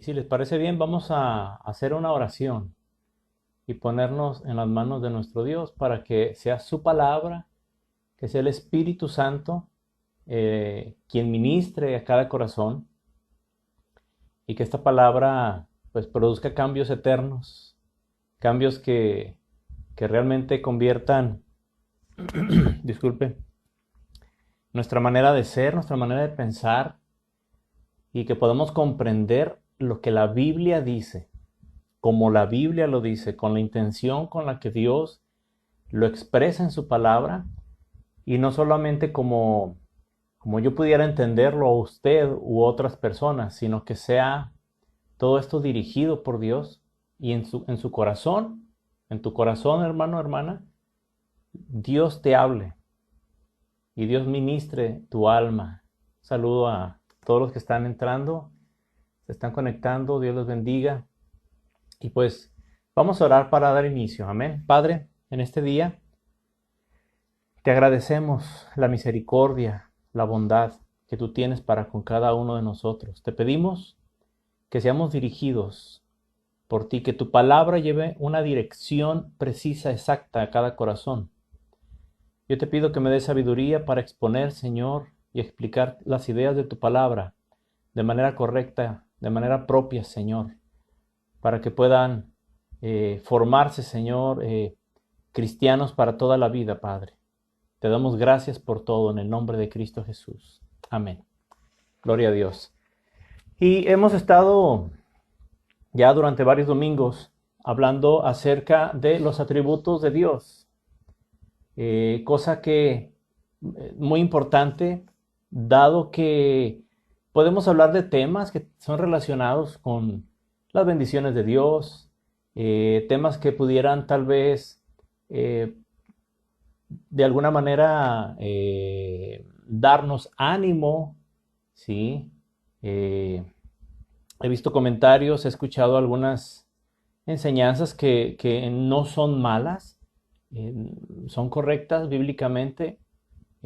Si les parece bien, vamos a hacer una oración y ponernos en las manos de nuestro Dios para que sea su palabra, que sea el Espíritu Santo quien ministre a cada corazón y que esta palabra pues produzca cambios eternos, cambios que realmente conviertan, disculpe, nuestra manera de ser, nuestra manera de pensar y que podamos comprender lo que la Biblia dice, como la Biblia lo dice, con la intención con la que Dios lo expresa en su palabra y no solamente como yo pudiera entenderlo a usted u otras personas, sino que sea todo esto dirigido por Dios y en su corazón, en tu corazón, hermano, hermana, Dios te hable y Dios ministre tu alma. Saludo a todos los que están entrando, se están conectando, Dios los bendiga. Y pues vamos a orar para dar inicio. Amén. Padre, en este día te agradecemos la misericordia, la bondad que tú tienes para con cada uno de nosotros. Te pedimos que seamos dirigidos por ti, que tu palabra lleve una dirección precisa, exacta a cada corazón. Yo te pido que me des sabiduría para exponer, Señor, y explicar las ideas de tu palabra de manera correcta, de manera propia, Señor, para que puedan formarse, Señor, cristianos para toda la vida, Padre. Te damos gracias por todo en el nombre de Cristo Jesús. Amén. Gloria a Dios. Y hemos estado ya durante varios domingos hablando acerca de los atributos de Dios, cosa que muy importante, dado que podemos hablar de temas que son relacionados con las bendiciones de Dios, temas que pudieran tal vez de alguna manera darnos ánimo, ¿sí? He visto comentarios, he escuchado algunas enseñanzas que no son malas, eh, son correctas bíblicamente,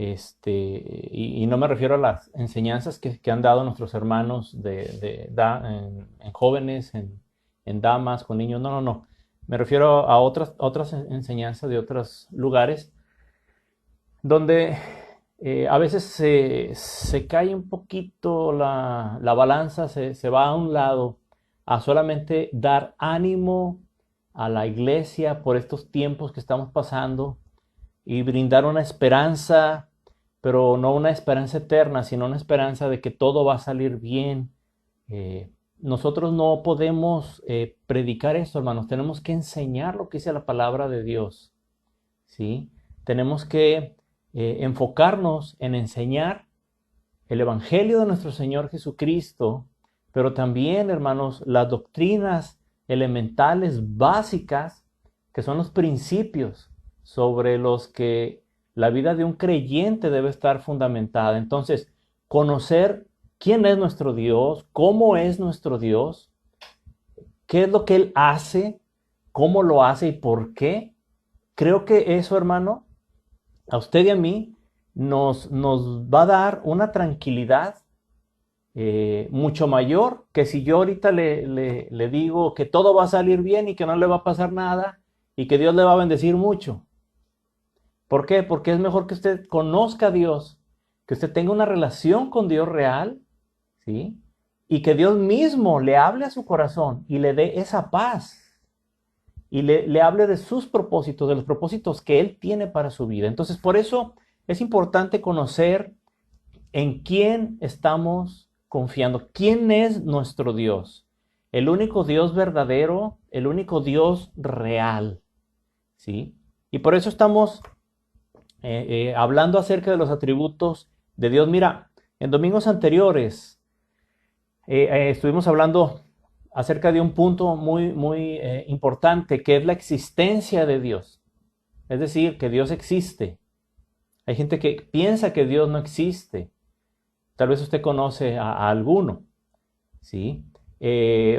y no me refiero a las enseñanzas que han dado nuestros hermanos en jóvenes, en damas, con niños, no, no, no. Me refiero a otras enseñanzas de otros lugares donde a veces se cae un poquito la balanza, se va a un lado a solamente dar ánimo a la iglesia por estos tiempos que estamos pasando y brindar una esperanza, pero no una esperanza eterna, sino una esperanza de que todo va a salir bien. Nosotros no podemos predicar esto, hermanos, tenemos que enseñar lo que dice la palabra de Dios, ¿sí? Tenemos que enfocarnos en enseñar el Evangelio de nuestro Señor Jesucristo, pero también, hermanos, las doctrinas elementales básicas, que son los principios sobre los que la vida de un creyente debe estar fundamentada. Entonces, conocer quién es nuestro Dios, cómo es nuestro Dios, qué es lo que Él hace, cómo lo hace y por qué. Creo que eso, hermano, a usted y a mí nos va a dar una tranquilidad mucho mayor que si yo ahorita le digo que todo va a salir bien y que no le va a pasar nada y que Dios le va a bendecir mucho. ¿Por qué? Porque es mejor que usted conozca a Dios, que usted tenga una relación con Dios real, ¿sí? Y que Dios mismo le hable a su corazón y le dé esa paz y le hable de sus propósitos, de los propósitos que Él tiene para su vida. Entonces, por eso es importante conocer en quién estamos confiando, quién es nuestro Dios, el único Dios verdadero, el único Dios real, ¿sí? Y por eso estamos hablando acerca de los atributos de Dios. Mira, en domingos anteriores estuvimos hablando acerca de un punto muy importante, que es la existencia de Dios. Es decir, que Dios existe. Hay gente que piensa que Dios no existe. Tal vez usted conoce a alguno, ¿sí?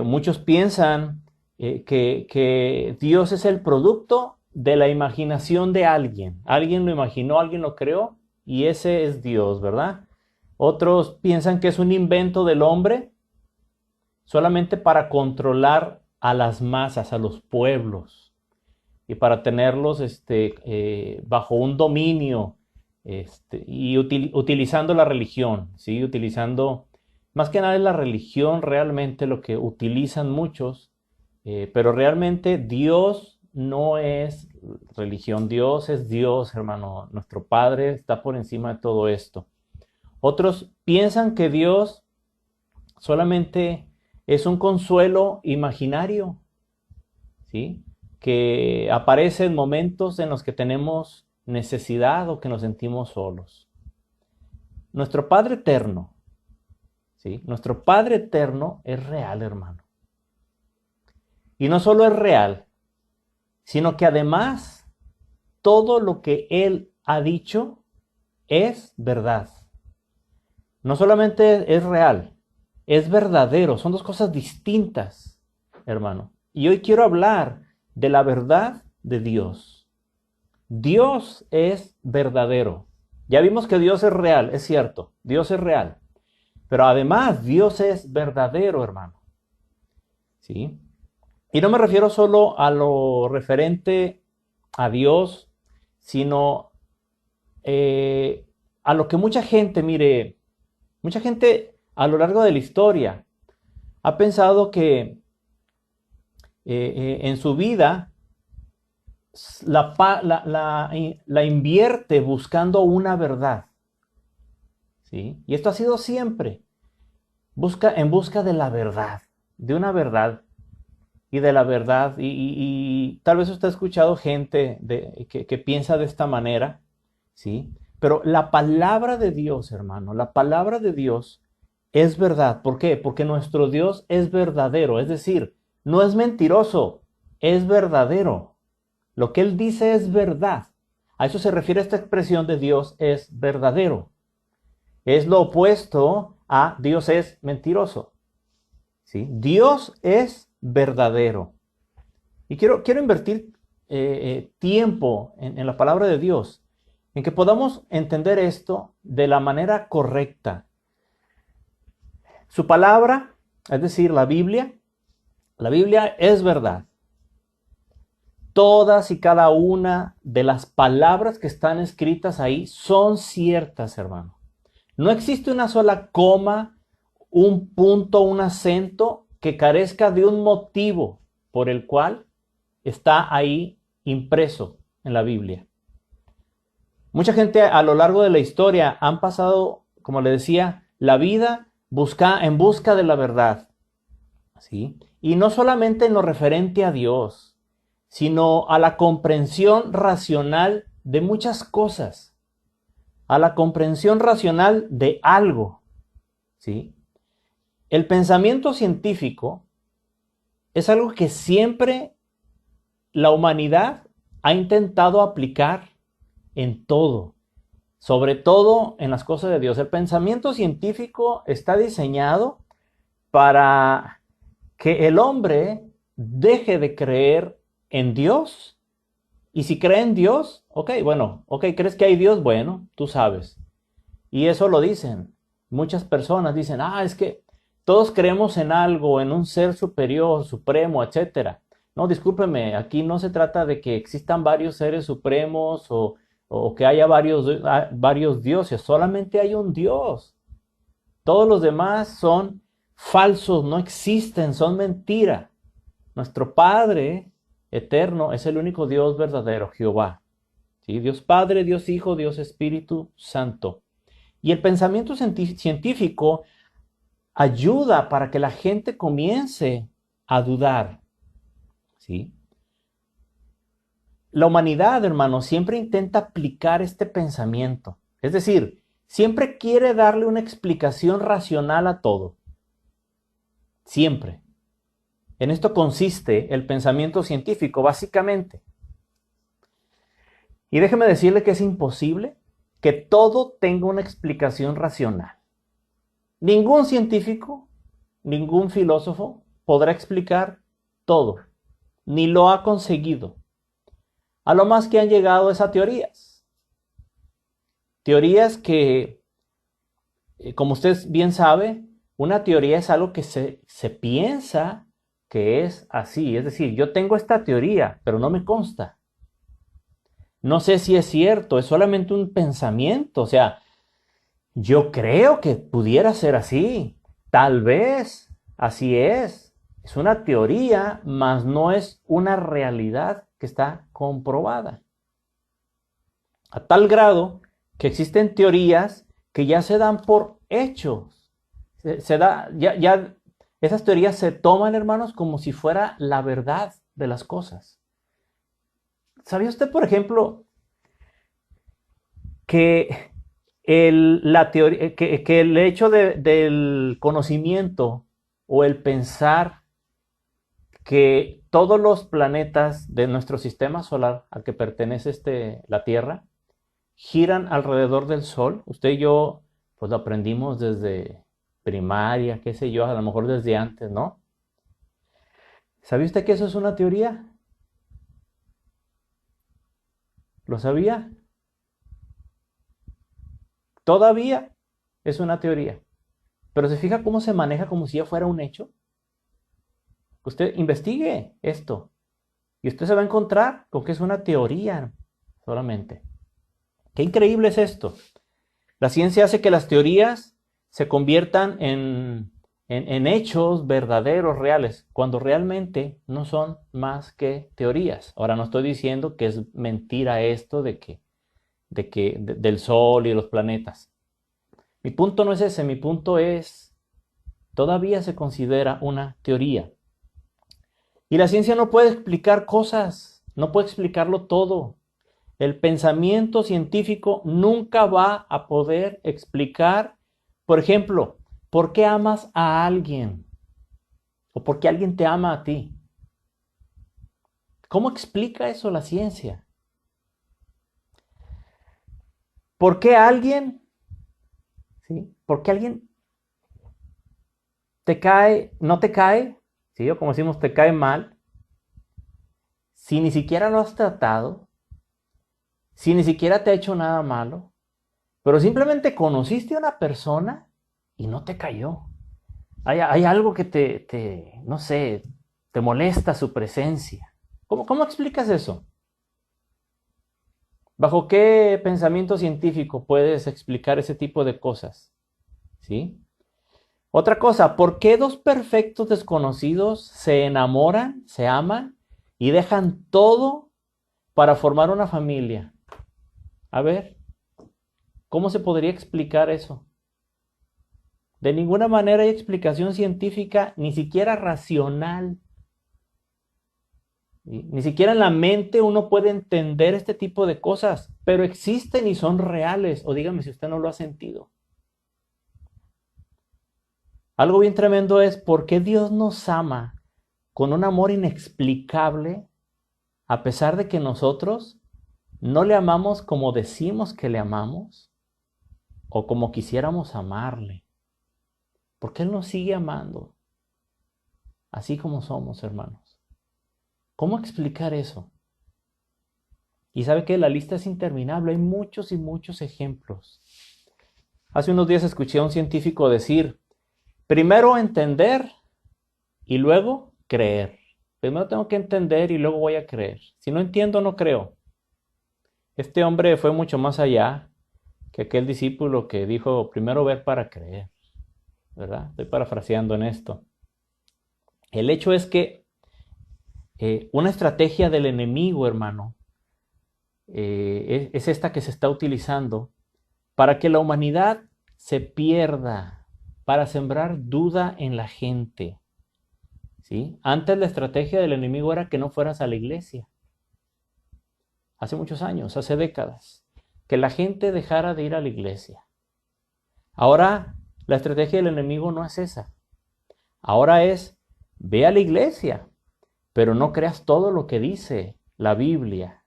Muchos piensan que Dios es el producto de la imaginación de alguien. Alguien lo imaginó, alguien lo creó y ese es Dios, ¿verdad? Otros piensan que es un invento del hombre. solamente para controlar a las masas, a los pueblos, y para tenerlos bajo un dominio, y utilizando la religión, ¿sí? Utilizando, más que nada es la religión realmente lo que utilizan muchos, pero realmente Dios no es religión, Dios es Dios, hermano. Nuestro Padre está por encima de todo esto. Otros piensan que Dios solamente es un consuelo imaginario, ¿sí? Que aparece en momentos en los que tenemos necesidad o que nos sentimos solos. Nuestro Padre eterno, ¿sí? Nuestro Padre eterno es real, hermano. Y no solo es real, sino que además todo lo que Él ha dicho es verdad. No solamente es real, es verdadero. Son dos cosas distintas, hermano. Y hoy quiero hablar de la verdad de Dios. Dios es verdadero. Ya vimos que Dios es real, es cierto. Dios es real. Pero además Dios es verdadero, hermano. ¿Sí? Y no me refiero solo a lo referente a Dios, sino a lo que mucha gente, mire, mucha gente a lo largo de la historia ha pensado que en su vida la invierte buscando una verdad, ¿sí? Y esto ha sido siempre, en busca de la verdad, de una verdad y de la verdad. Y tal vez usted ha escuchado gente que piensa de esta manera, ¿sí? Pero la palabra de Dios, hermano, la palabra de Dios es verdad. ¿Por qué? Porque nuestro Dios es verdadero, es decir, no es mentiroso, es verdadero. Lo que Él dice es verdad. A eso se refiere esta expresión de Dios es verdadero. Es lo opuesto a Dios es mentiroso, ¿sí? Dios es verdadero. Y quiero invertir tiempo en la palabra de Dios, en que podamos entender esto de la manera correcta. Su palabra, es decir, la Biblia es verdad. Todas y cada una de las palabras que están escritas ahí son ciertas, hermano. No existe una sola coma, un punto, un acento que carezca de un motivo por el cual está ahí impreso en la Biblia. Mucha gente a lo largo de la historia han pasado, como le decía, la vida en busca de la verdad, ¿sí? Y no solamente en lo referente a Dios, sino a la comprensión racional de muchas cosas, a la comprensión racional de algo, ¿sí? El pensamiento científico es algo que siempre la humanidad ha intentado aplicar en todo, sobre todo en las cosas de Dios. El pensamiento científico está diseñado para que el hombre deje de creer en Dios. Y si cree en Dios, ¿crees que hay Dios? Bueno, tú sabes. Y eso lo dicen. Muchas personas dicen, es que todos creemos en algo, en un ser superior, supremo, etcétera. No, discúlpeme, aquí no se trata de que existan varios seres supremos o que haya varios dioses, solamente hay un Dios. Todos los demás son falsos, no existen, son mentira. Nuestro Padre eterno es el único Dios verdadero, Jehová. ¿Sí? Dios Padre, Dios Hijo, Dios Espíritu Santo. Y el pensamiento científico ayuda para que la gente comience a dudar, ¿sí? La humanidad, hermano, siempre intenta aplicar este pensamiento. Es decir, siempre quiere darle una explicación racional a todo. Siempre. En esto consiste el pensamiento científico, básicamente. Y déjeme decirle que es imposible que todo tenga una explicación racional. Ningún científico, ningún filósofo podrá explicar todo, ni lo ha conseguido. A lo más que han llegado es a teorías. Teorías que, como usted bien sabe, Una teoría es algo que se piensa que es así. Es decir, yo tengo esta teoría, pero no me consta. No sé si es cierto, es solamente un pensamiento. O sea, yo creo que pudiera ser así. Tal vez así es. Es una teoría, mas no es una realidad que está comprobada. A tal grado que existen teorías que ya se dan por hechos. Esas teorías se toman, hermanos, como si fuera la verdad de las cosas. ¿Sabía usted, por ejemplo, que que el hecho del conocimiento o el pensar que todos los planetas de nuestro sistema solar al que pertenece la Tierra giran alrededor del Sol? Usted y yo pues lo aprendimos desde primaria, qué sé yo, a lo mejor desde antes, ¿no? ¿Sabía usted que eso es una teoría? ¿Lo sabía? Todavía es una teoría. Pero se fija cómo se maneja como si ya fuera un hecho. Usted investigue esto y usted se va a encontrar con que es una teoría solamente. Qué increíble es esto. La ciencia hace que las teorías se conviertan en hechos verdaderos, reales, cuando realmente no son más que teorías. Ahora, no estoy diciendo que es mentira esto del Sol y de los planetas. Mi punto no es ese, mi punto es, todavía se considera una teoría. Y la ciencia no puede explicar cosas, no puede explicarlo todo. El pensamiento científico nunca va a poder explicar, por ejemplo, por qué amas a alguien o por qué alguien te ama a ti. ¿Cómo explica eso la ciencia? ¿Por qué alguien, sí? ¿Por qué alguien te cae, no te cae, sí? O como decimos, te cae mal, si ni siquiera lo has tratado, si ni siquiera te ha hecho nada malo, pero simplemente conociste a una persona y no te cayó? Hay algo que no sé, te molesta su presencia. ¿Cómo explicas eso? ¿Bajo qué pensamiento científico puedes explicar ese tipo de cosas? ¿Sí? Otra cosa, ¿por qué dos perfectos desconocidos se enamoran, se aman y dejan todo para formar una familia? A ver, ¿cómo se podría explicar eso? De ninguna manera hay explicación científica, ni siquiera racional. Ni siquiera en la mente uno puede entender este tipo de cosas, pero existen y son reales. O dígame si usted no lo ha sentido. Algo bien tremendo es por qué Dios nos ama con un amor inexplicable, a pesar de que nosotros no le amamos como decimos que le amamos o como quisiéramos amarle. ¿Por qué Él nos sigue amando así como somos, hermanos? ¿Cómo explicar eso? Y sabe que la lista es interminable, hay muchos y muchos ejemplos. Hace unos días escuché a un científico decir, primero entender y luego creer. Primero tengo que entender y luego voy a creer. Si no entiendo, no creo. Este hombre fue mucho más allá que aquel discípulo que dijo, primero ver para creer. ¿Verdad? Estoy parafraseando en esto. El hecho es que una estrategia del enemigo, hermano, es esta que se está utilizando para que la humanidad se pierda, para sembrar duda en la gente. ¿Sí? Antes la estrategia del enemigo era que no fueras a la iglesia. Hace muchos años, hace décadas, que la gente dejara de ir a la iglesia. Ahora la estrategia del enemigo no es esa. Ahora es, ve a la iglesia, pero no creas todo lo que dice la Biblia.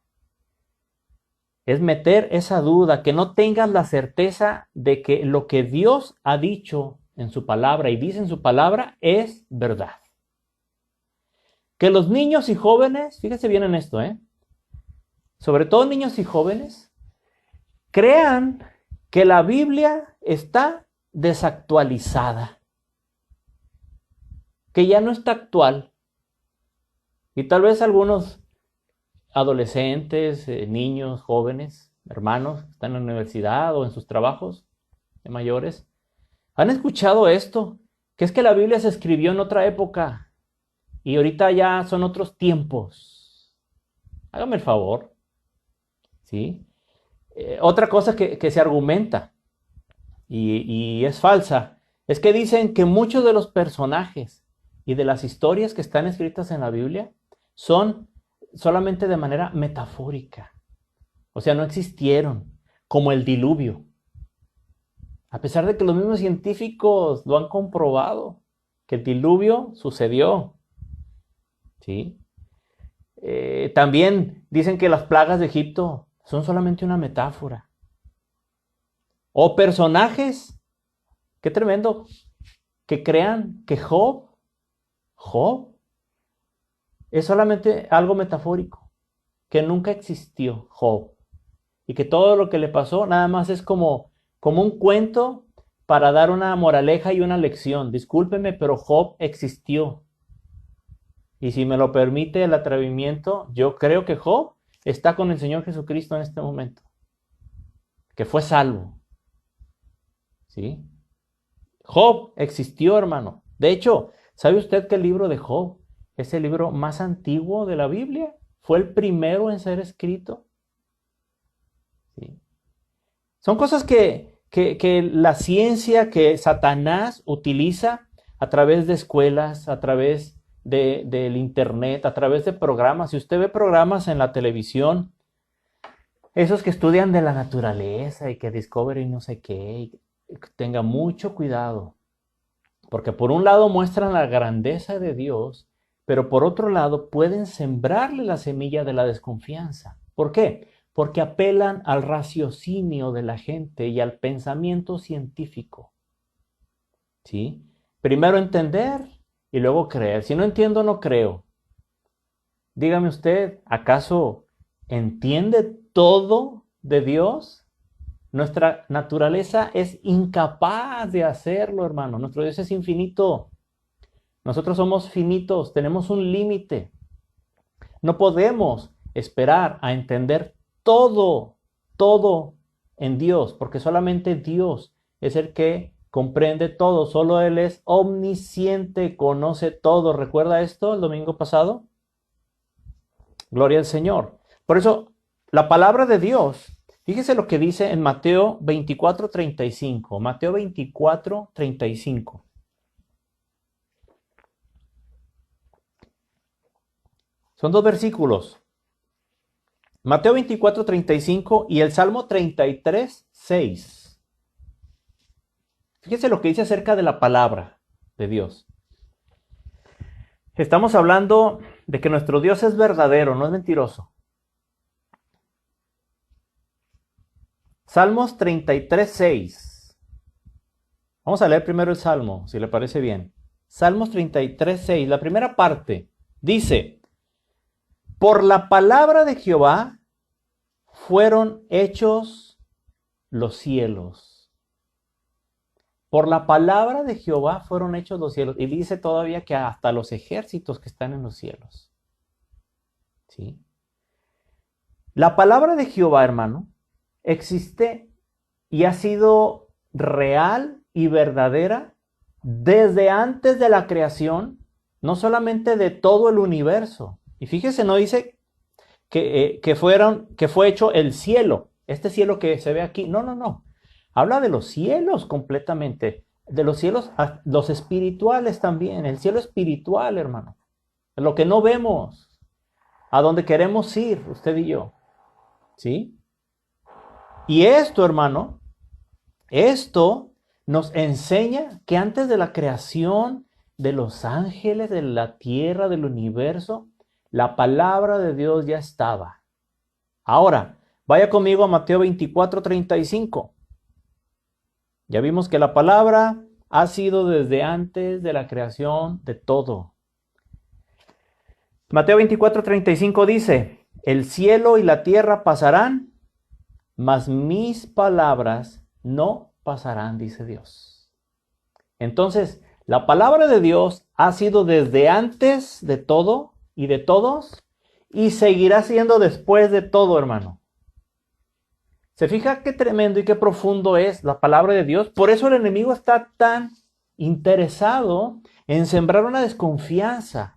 Es meter esa duda, que no tengas la certeza de que lo que Dios ha dicho en su palabra y dice en su palabra es verdad. Que los niños y jóvenes, fíjese bien en esto, sobre todo niños y jóvenes, crean que la Biblia está desactualizada. que ya no está actual. Y tal vez algunos adolescentes, niños, jóvenes, hermanos, que están en la universidad o en sus trabajos de mayores, han escuchado esto, que es que la Biblia se escribió en otra época y ahorita ya son otros tiempos. Hágame el favor, ¿sí? Otra cosa que se argumenta y es falsa, es que dicen que muchos de los personajes y de las historias que están escritas en la Biblia son solamente de manera metafórica. O sea, no existieron, como el diluvio. A pesar de que los mismos científicos lo han comprobado, que el diluvio sucedió. ¿Sí? También dicen que las plagas de Egipto son solamente una metáfora. O personajes, qué tremendo, que crean que Job es solamente algo metafórico, que nunca existió Job. Y que todo lo que le pasó nada más es como un cuento para dar una moraleja y una lección. Discúlpeme, pero Job existió. Y si me lo permite el atrevimiento, yo creo que Job está con el Señor Jesucristo en este momento. Que fue salvo. ¿Sí? Job existió, hermano. De hecho, ¿sabe usted que el libro de Job es el libro más antiguo de la Biblia? Fue el primero en ser escrito. ¿Sí? Son cosas que la ciencia, que Satanás utiliza a través de escuelas, a través del internet, a través de programas. Si usted ve programas en la televisión, esos que estudian de la naturaleza y que Discovery no sé qué, tenga mucho cuidado. Porque por un lado muestran la grandeza de Dios, pero por otro lado pueden sembrarle la semilla de la desconfianza. ¿Por qué? Porque apelan al raciocinio de la gente y al pensamiento científico. ¿Sí? Primero entender y luego creer. Si no entiendo, no creo. Dígame usted, ¿acaso entiende todo de Dios? Nuestra naturaleza es incapaz de hacerlo, hermano. Nuestro Dios es infinito. Nosotros somos finitos, tenemos un límite. No podemos esperar a entender todo en Dios, porque solamente Dios es el que comprende todo. Solo Él es omnisciente, conoce todo. ¿Recuerda esto el domingo pasado? Gloria al Señor. Por eso, la palabra de Dios, fíjese lo que dice en Mateo 24:35. Mateo 24:35. Son dos versículos. Mateo 24:35 y el Salmo 33:6. Fíjese lo que dice acerca de la palabra de Dios. Estamos hablando de que nuestro Dios es verdadero, no es mentiroso. Salmos 33:6. Vamos a leer primero el Salmo, si le parece bien. Salmos 33:6, la primera parte, dice: por la palabra de Jehová fueron hechos los cielos. Por la palabra de Jehová fueron hechos los cielos. Y dice todavía que hasta los ejércitos que están en los cielos. ¿Sí? La palabra de Jehová, hermano, existe y ha sido real y verdadera desde antes de la creación, no solamente de todo el universo. Y fíjese, no dice que fue hecho el cielo, este cielo que se ve aquí. No. Habla de los cielos completamente, de los cielos, los espirituales también, el cielo espiritual, hermano. Lo que no vemos, a donde queremos ir, usted y yo. ¿Sí? Y esto, hermano, esto nos enseña que antes de la creación de los ángeles, de la tierra, del universo, la palabra de Dios ya estaba. Ahora, vaya conmigo a Mateo 24:35. Ya vimos que la palabra ha sido desde antes de la creación de todo. Mateo 24:35 dice: el cielo y la tierra pasarán, mas mis palabras no pasarán, dice Dios. Entonces, la palabra de Dios ha sido desde antes de todo y de todos, y seguirá siendo después de todo, hermano. ¿Se fija qué tremendo y qué profundo es la palabra de Dios? Por eso el enemigo está tan interesado en sembrar una desconfianza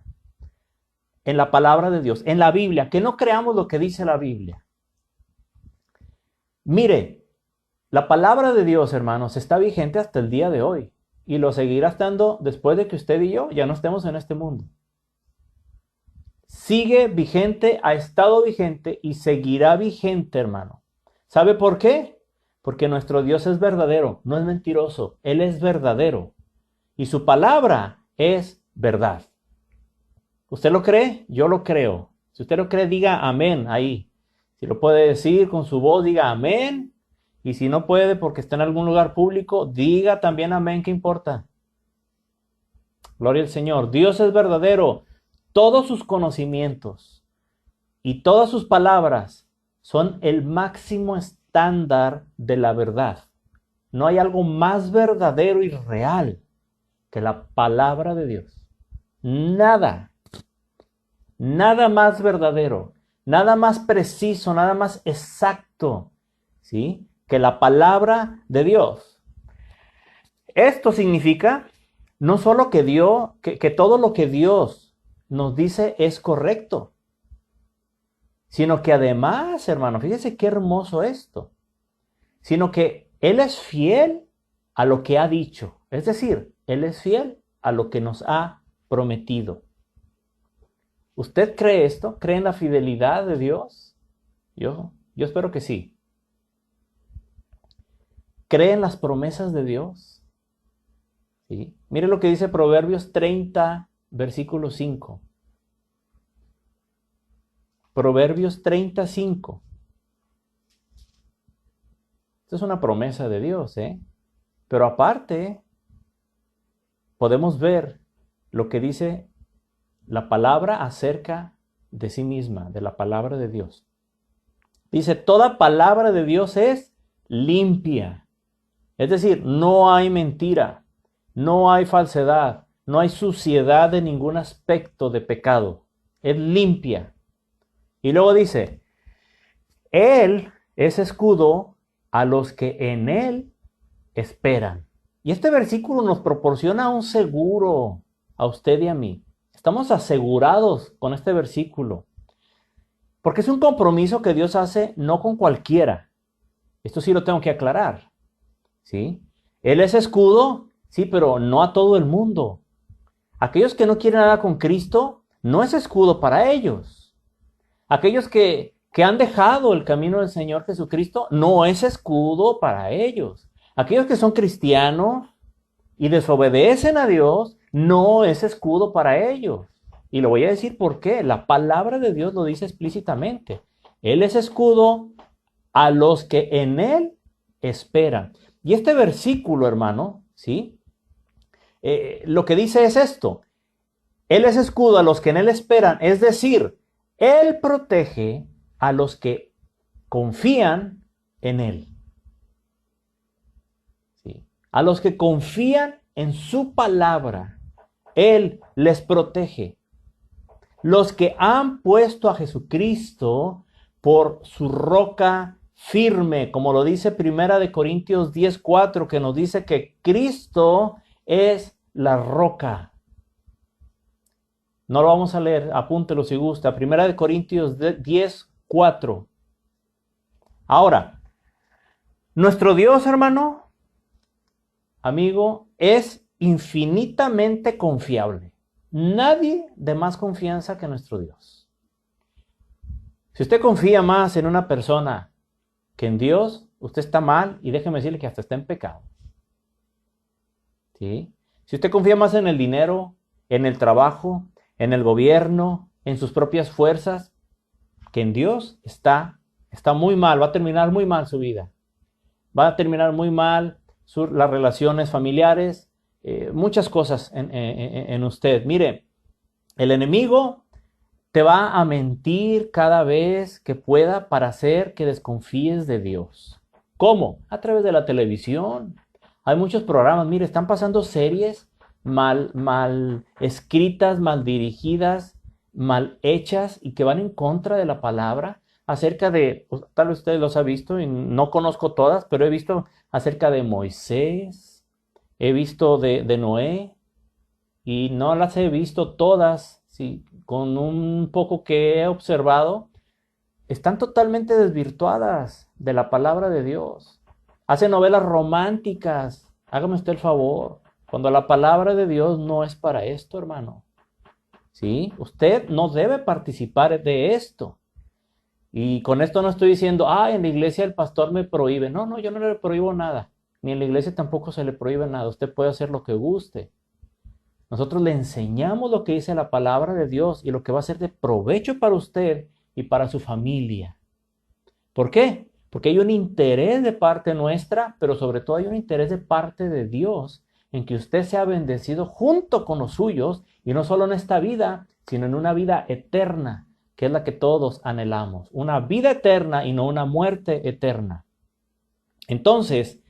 en la palabra de Dios, en la Biblia, que no creamos lo que dice la Biblia. Mire, la palabra de Dios, hermanos, está vigente hasta el día de hoy y lo seguirá estando después de que usted y yo ya no estemos en este mundo. Sigue vigente, ha estado vigente y seguirá vigente, hermano. ¿Sabe por qué? Porque nuestro Dios es verdadero, no es mentiroso. Él es verdadero y su palabra es verdad. ¿Usted lo cree? Yo lo creo. Si usted lo cree, diga amén ahí. Si lo puede decir con su voz, diga amén. Y si no puede porque está en algún lugar público, diga también amén, ¿qué importa? Gloria al Señor. Dios es verdadero. Todos sus conocimientos y todas sus palabras son el máximo estándar de la verdad. No hay algo más verdadero y real que la palabra de Dios. Nada. Nada más verdadero, nada más preciso, nada más exacto, ¿sí?, que la palabra de Dios. Esto significa no solo que todo lo que Dios nos dice es correcto, sino que además, hermano, fíjese qué hermoso esto, sino que Él es fiel a lo que ha dicho, es decir, Él es fiel a lo que nos ha prometido. ¿Usted cree esto? ¿Cree en la fidelidad de Dios? Yo espero que sí. ¿Cree en las promesas de Dios? ¿Sí? Mire lo que dice Proverbios 30, versículo 5. Proverbios 35. Esto es una promesa de Dios, ¿eh? Pero aparte, podemos ver lo que dice la palabra acerca de sí misma, de la palabra de Dios. Dice, toda palabra de Dios es limpia. Es decir, no hay mentira, no hay falsedad, no hay suciedad de ningún aspecto de pecado. Es limpia. Y luego dice, Él es escudo a los que en Él esperan. Y este versículo nos proporciona un seguro a usted y a mí. Estamos asegurados con este versículo, porque es un compromiso que Dios hace no con cualquiera. Esto sí lo tengo que aclarar, ¿sí? Él es escudo, sí, pero no a todo el mundo. Aquellos que no quieren nada con Cristo, no es escudo para ellos. Aquellos que han dejado el camino del Señor Jesucristo, no es escudo para ellos. Aquellos que son cristianos y desobedecen a Dios, no es escudo para ellos. Y lo voy a decir por qué. La palabra de Dios lo dice explícitamente. Él es escudo a los que en Él esperan. Y este versículo, hermano, ¿sí? Lo que dice es esto. Él es escudo a los que en Él esperan. Es decir, Él protege a los que confían en Él. ¿Sí? A los que confían en su palabra, Él les protege. Los que han puesto a Jesucristo por su roca firme, como lo dice 1 Corintios 10:4, que nos dice que Cristo es la roca. No lo vamos a leer, apúntelo si gusta. 1 Corintios 10:4. Ahora, nuestro Dios, hermano, amigo, es infinitamente confiable. Nadie de más confianza que nuestro Dios. Si usted confía más en una persona que en Dios, usted está mal y déjeme decirle que hasta está en pecado. ¿Sí? Si usted confía más en el dinero, en el trabajo, en el gobierno, en sus propias fuerzas, que en Dios, está muy mal, va a terminar muy mal su vida. Va a terminar muy mal las relaciones familiares, muchas cosas en usted. Mire, el enemigo te va a mentir cada vez que pueda para hacer que desconfíes de Dios. ¿Cómo? A través de la televisión. Hay muchos programas, mire, están pasando series mal escritas, mal dirigidas, mal hechas y que van en contra de la palabra acerca de, pues, tal vez ustedes los han visto y no conozco todas, pero he visto acerca de Moisés, he visto de Noé y no las he visto todas, sí, con un poco que he observado, están totalmente desvirtuadas de la palabra de Dios. Hace novelas románticas. Hágame usted el favor. Cuando la palabra de Dios no es para esto, hermano. ¿Sí? Usted no debe participar de esto. Y con esto no estoy diciendo, en la iglesia el pastor me prohíbe. No, no, yo no le prohíbo nada. Ni en la iglesia tampoco se le prohíbe nada. Usted puede hacer lo que guste. Nosotros le enseñamos lo que dice la palabra de Dios y lo que va a ser de provecho para usted y para su familia. ¿Por qué? Porque hay un interés de parte nuestra, pero sobre todo hay un interés de parte de Dios en que usted sea bendecido junto con los suyos y no solo en esta vida, sino en una vida eterna, que es la que todos anhelamos. Una vida eterna y no una muerte eterna. Entonces,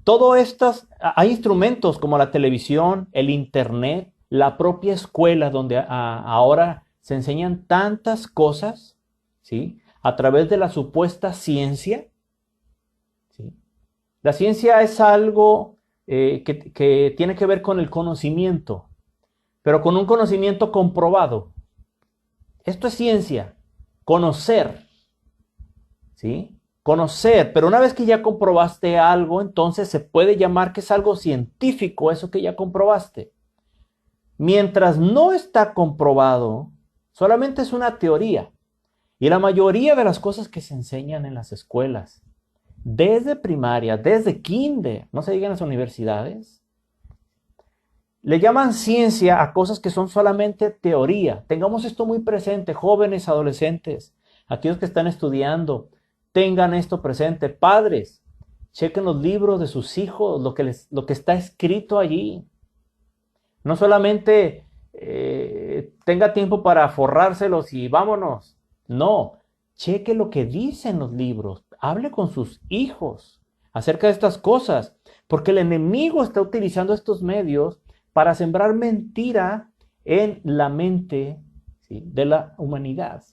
todo estas, hay instrumentos como la televisión, el internet, la propia escuela donde ahora se enseñan tantas cosas, ¿sí? A través de la supuesta ciencia, ¿sí? La ciencia es algo que tiene que ver con el conocimiento, pero con un conocimiento comprobado. Esto es ciencia, conocer, ¿sí? Conocer, pero una vez que ya comprobaste algo, entonces se puede llamar que es algo científico, eso que ya comprobaste. Mientras no está comprobado, solamente es una teoría. Y la mayoría de las cosas que se enseñan en las escuelas, desde primaria, desde kinder, no se diga en las universidades, le llaman ciencia a cosas que son solamente teoría. Tengamos esto muy presente, jóvenes, adolescentes, aquellos que están estudiando, tengan esto presente. Padres, chequen los libros de sus hijos, lo que está escrito allí. No solamente tenga tiempo para forrárselos y vámonos. No, cheque lo que dicen los libros. Hable con sus hijos acerca de estas cosas, porque el enemigo está utilizando estos medios para sembrar mentira en la mente, ¿sí?, de la humanidad.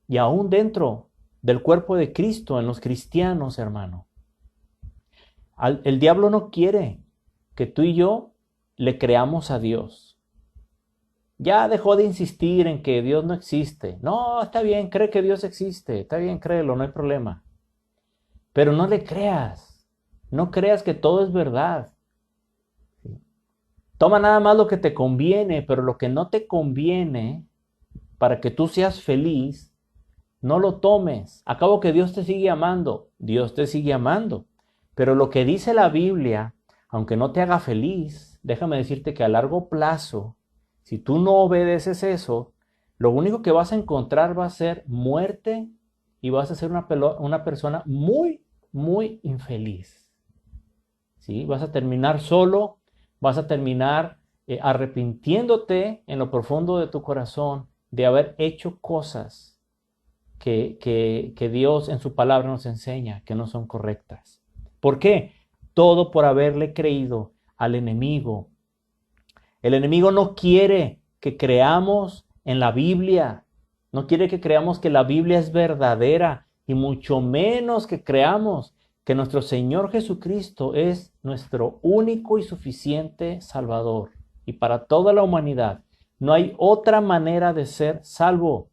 Y aún dentro del cuerpo de Cristo, en los cristianos, hermano. El diablo no quiere que tú y yo le creamos a Dios. Ya dejó de insistir en que Dios no existe. No, está bien, cree que Dios existe. Está bien, créelo, no hay problema. Pero no le creas. No creas que todo es verdad. ¿Sí? Toma nada más lo que te conviene, pero lo que no te conviene para que tú seas feliz, no lo tomes. Acabo que Dios te sigue amando. Dios te sigue amando. Pero lo que dice la Biblia, aunque no te haga feliz, déjame decirte que a largo plazo, si tú no obedeces eso, lo único que vas a encontrar va a ser muerte y vas a ser una persona muy, muy infeliz. ¿Sí? Vas a terminar solo, vas a terminar arrepintiéndote en lo profundo de tu corazón de haber hecho cosas que Dios en su palabra nos enseña que no son correctas. ¿Por qué? Todo por haberle creído al enemigo. El enemigo no quiere que creamos en la Biblia, no quiere que creamos que la Biblia es verdadera y mucho menos que creamos que nuestro Señor Jesucristo es nuestro único y suficiente Salvador. Y para toda la humanidad no hay otra manera de ser salvo.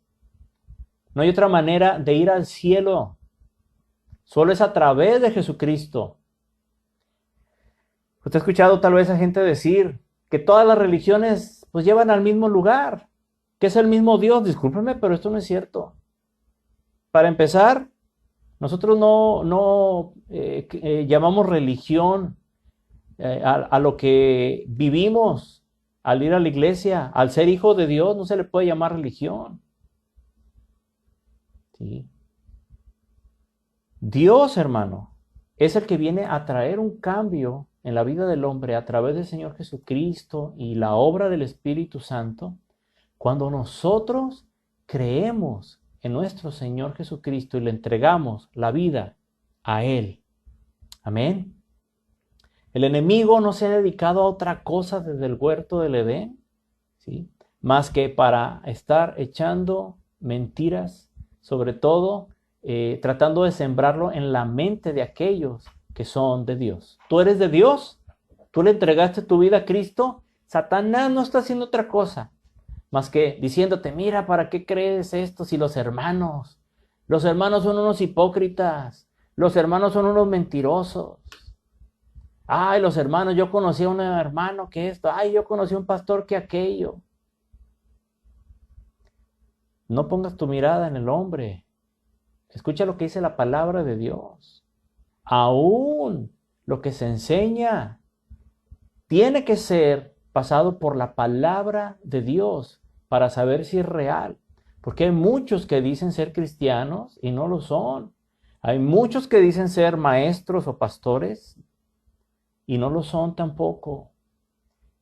No hay otra manera de ir al cielo. Solo es a través de Jesucristo. Usted ha escuchado tal vez a gente decir que todas las religiones pues llevan al mismo lugar, que es el mismo Dios. Discúlpeme, pero esto no es cierto. Para empezar, nosotros no llamamos religión a lo que vivimos al ir a la iglesia. Al ser hijo de Dios no se le puede llamar religión. ¿Sí? Dios, hermano, es el que viene a traer un cambio en la vida del hombre a través del Señor Jesucristo y la obra del Espíritu Santo, cuando nosotros creemos en nuestro Señor Jesucristo y le entregamos la vida a Él. Amén. El enemigo no se ha dedicado a otra cosa desde el huerto del Edén, ¿sí? Más que para estar echando mentiras, sobre todo tratando de sembrarlo en la mente de aquellos que son de Dios. Tú eres de Dios, tú le entregaste tu vida a Cristo. Satanás no está haciendo otra cosa más que diciéndote, mira, ¿para qué crees esto si los hermanos son unos hipócritas, los hermanos son unos mentirosos? Ay, los hermanos, yo conocí a un hermano que esto, ay, yo conocí a un pastor que aquello. No pongas tu mirada en el hombre. Escucha lo que dice la palabra de Dios. Aún lo que se enseña tiene que ser pasado por la palabra de Dios para saber si es real. Porque hay muchos que dicen ser cristianos y no lo son. Hay muchos que dicen ser maestros o pastores y no lo son tampoco.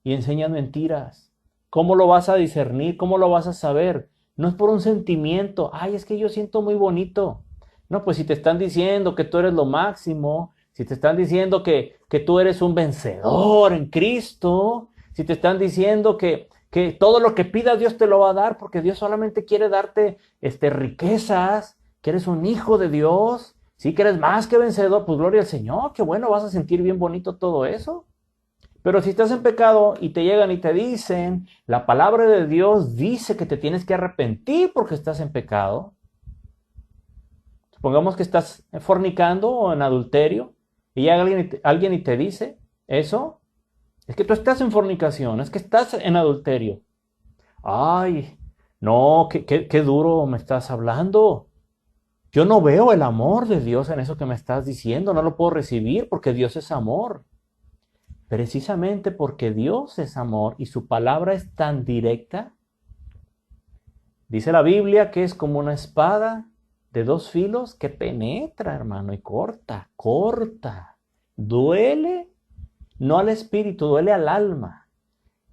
Y enseñan mentiras. ¿Cómo lo vas a discernir? ¿Cómo lo vas a saber? No es por un sentimiento. Ay, es que yo siento muy bonito. No, pues si te están diciendo que tú eres lo máximo, si te están diciendo que tú eres un vencedor en Cristo, si te están diciendo que todo lo que pidas Dios te lo va a dar, porque Dios solamente quiere darte riquezas, que eres un hijo de Dios, sí, que eres más que vencedor, pues gloria al Señor, qué bueno, vas a sentir bien bonito todo eso. Pero si estás en pecado y te llegan y te dicen, la palabra de Dios dice que te tienes que arrepentir porque estás en pecado. Supongamos que estás fornicando o en adulterio y llega alguien y te dice eso, es que tú estás en fornicación, es que estás en adulterio. Ay, no, qué duro me estás hablando. Yo no veo el amor de Dios en eso que me estás diciendo, no lo puedo recibir porque Dios es amor. Precisamente porque Dios es amor y su palabra es tan directa, dice la Biblia que es como una espada de dos filos que penetra, hermano, y corta, duele, no al espíritu, duele al alma.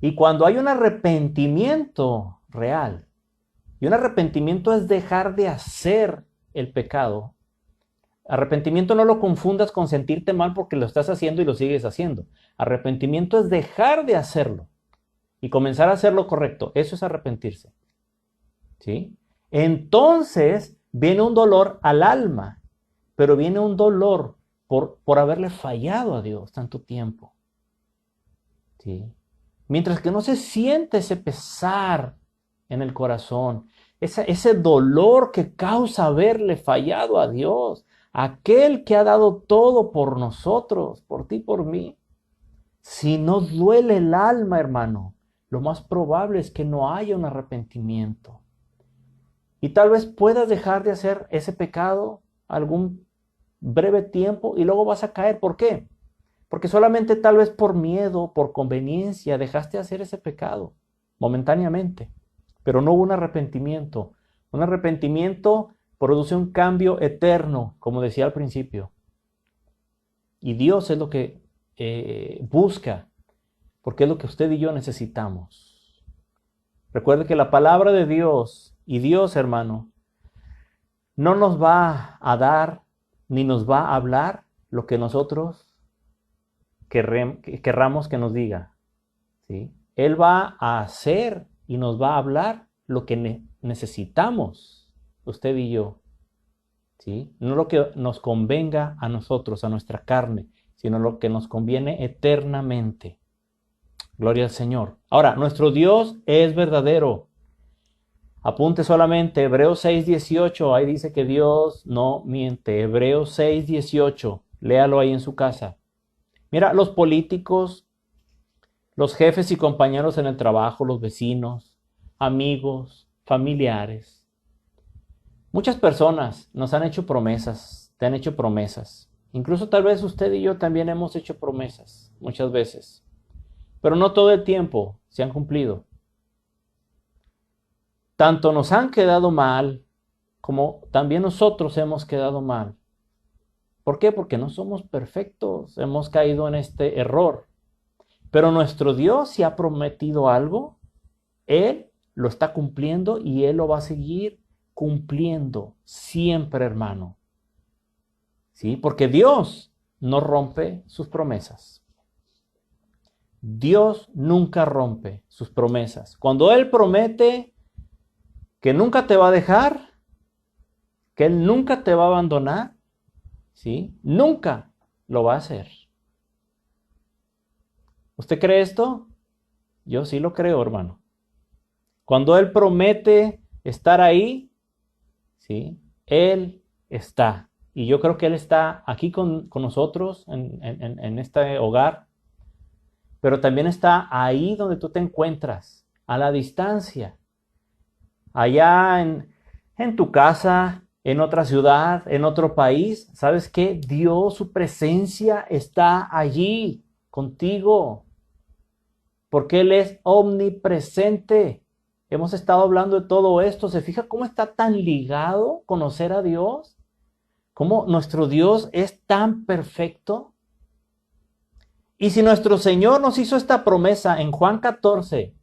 Y cuando hay un arrepentimiento real, y un arrepentimiento es dejar de hacer el pecado, arrepentimiento no lo confundas con sentirte mal porque lo estás haciendo y lo sigues haciendo. Arrepentimiento es dejar de hacerlo y comenzar a hacer lo correcto. Eso es arrepentirse. ¿Sí? Entonces viene un dolor al alma, pero viene un dolor por haberle fallado a Dios tanto tiempo. ¿Sí? Mientras que no se siente ese pesar en el corazón, ese dolor que causa haberle fallado a Dios, aquel que ha dado todo por nosotros, por ti, por mí. Si no duele el alma, hermano, lo más probable es que no haya un arrepentimiento. Y tal vez puedas dejar de hacer ese pecado algún breve tiempo y luego vas a caer. ¿Por qué? Porque solamente tal vez por miedo, por conveniencia, dejaste de hacer ese pecado momentáneamente. Pero no hubo un arrepentimiento. Un arrepentimiento produce un cambio eterno, como decía al principio. Y Dios es lo que busca, porque es lo que usted y yo necesitamos. Recuerde que la palabra de Dios y Dios, hermano, no nos va a dar ni nos va a hablar lo que nosotros querramos que nos diga. ¿Sí? Él va a hacer y nos va a hablar lo que necesitamos, usted y yo. ¿Sí? No lo que nos convenga a nosotros, a nuestra carne, sino lo que nos conviene eternamente. Gloria al Señor. Ahora, nuestro Dios es verdadero. Apunte solamente Hebreos 6:18. Ahí dice que Dios no miente. Hebreos 6:18. Léalo ahí en su casa. Mira, los políticos, los jefes y compañeros en el trabajo, los vecinos, amigos, familiares. Muchas personas nos han hecho promesas, te han hecho promesas. Incluso tal vez usted y yo también hemos hecho promesas muchas veces. Pero no todo el tiempo se han cumplido. Tanto nos han quedado mal, como también nosotros hemos quedado mal. ¿Por qué? Porque no somos perfectos, hemos caído en este error. Pero nuestro Dios, si ha prometido algo, Él lo está cumpliendo y Él lo va a seguir cumpliendo siempre, hermano. ¿Sí? Porque Dios no rompe sus promesas. Dios nunca rompe sus promesas. Cuando Él promete que nunca te va a dejar, que Él nunca te va a abandonar, ¿sí? Nunca lo va a hacer. ¿Usted cree esto? Yo sí lo creo, hermano. Cuando Él promete estar ahí, ¿sí? Él está. Y yo creo que Él está aquí con nosotros en este hogar, pero también está ahí donde tú te encuentras, a la distancia, allá en tu casa, en otra ciudad, en otro país. ¿Sabes qué? Dios, su presencia está allí contigo, porque Él es omnipresente. Hemos estado hablando de todo esto. ¿Se fija cómo está tan ligado conocer a Dios? ¿Cómo nuestro Dios es tan perfecto? Y si nuestro Señor nos hizo esta promesa en Juan 14,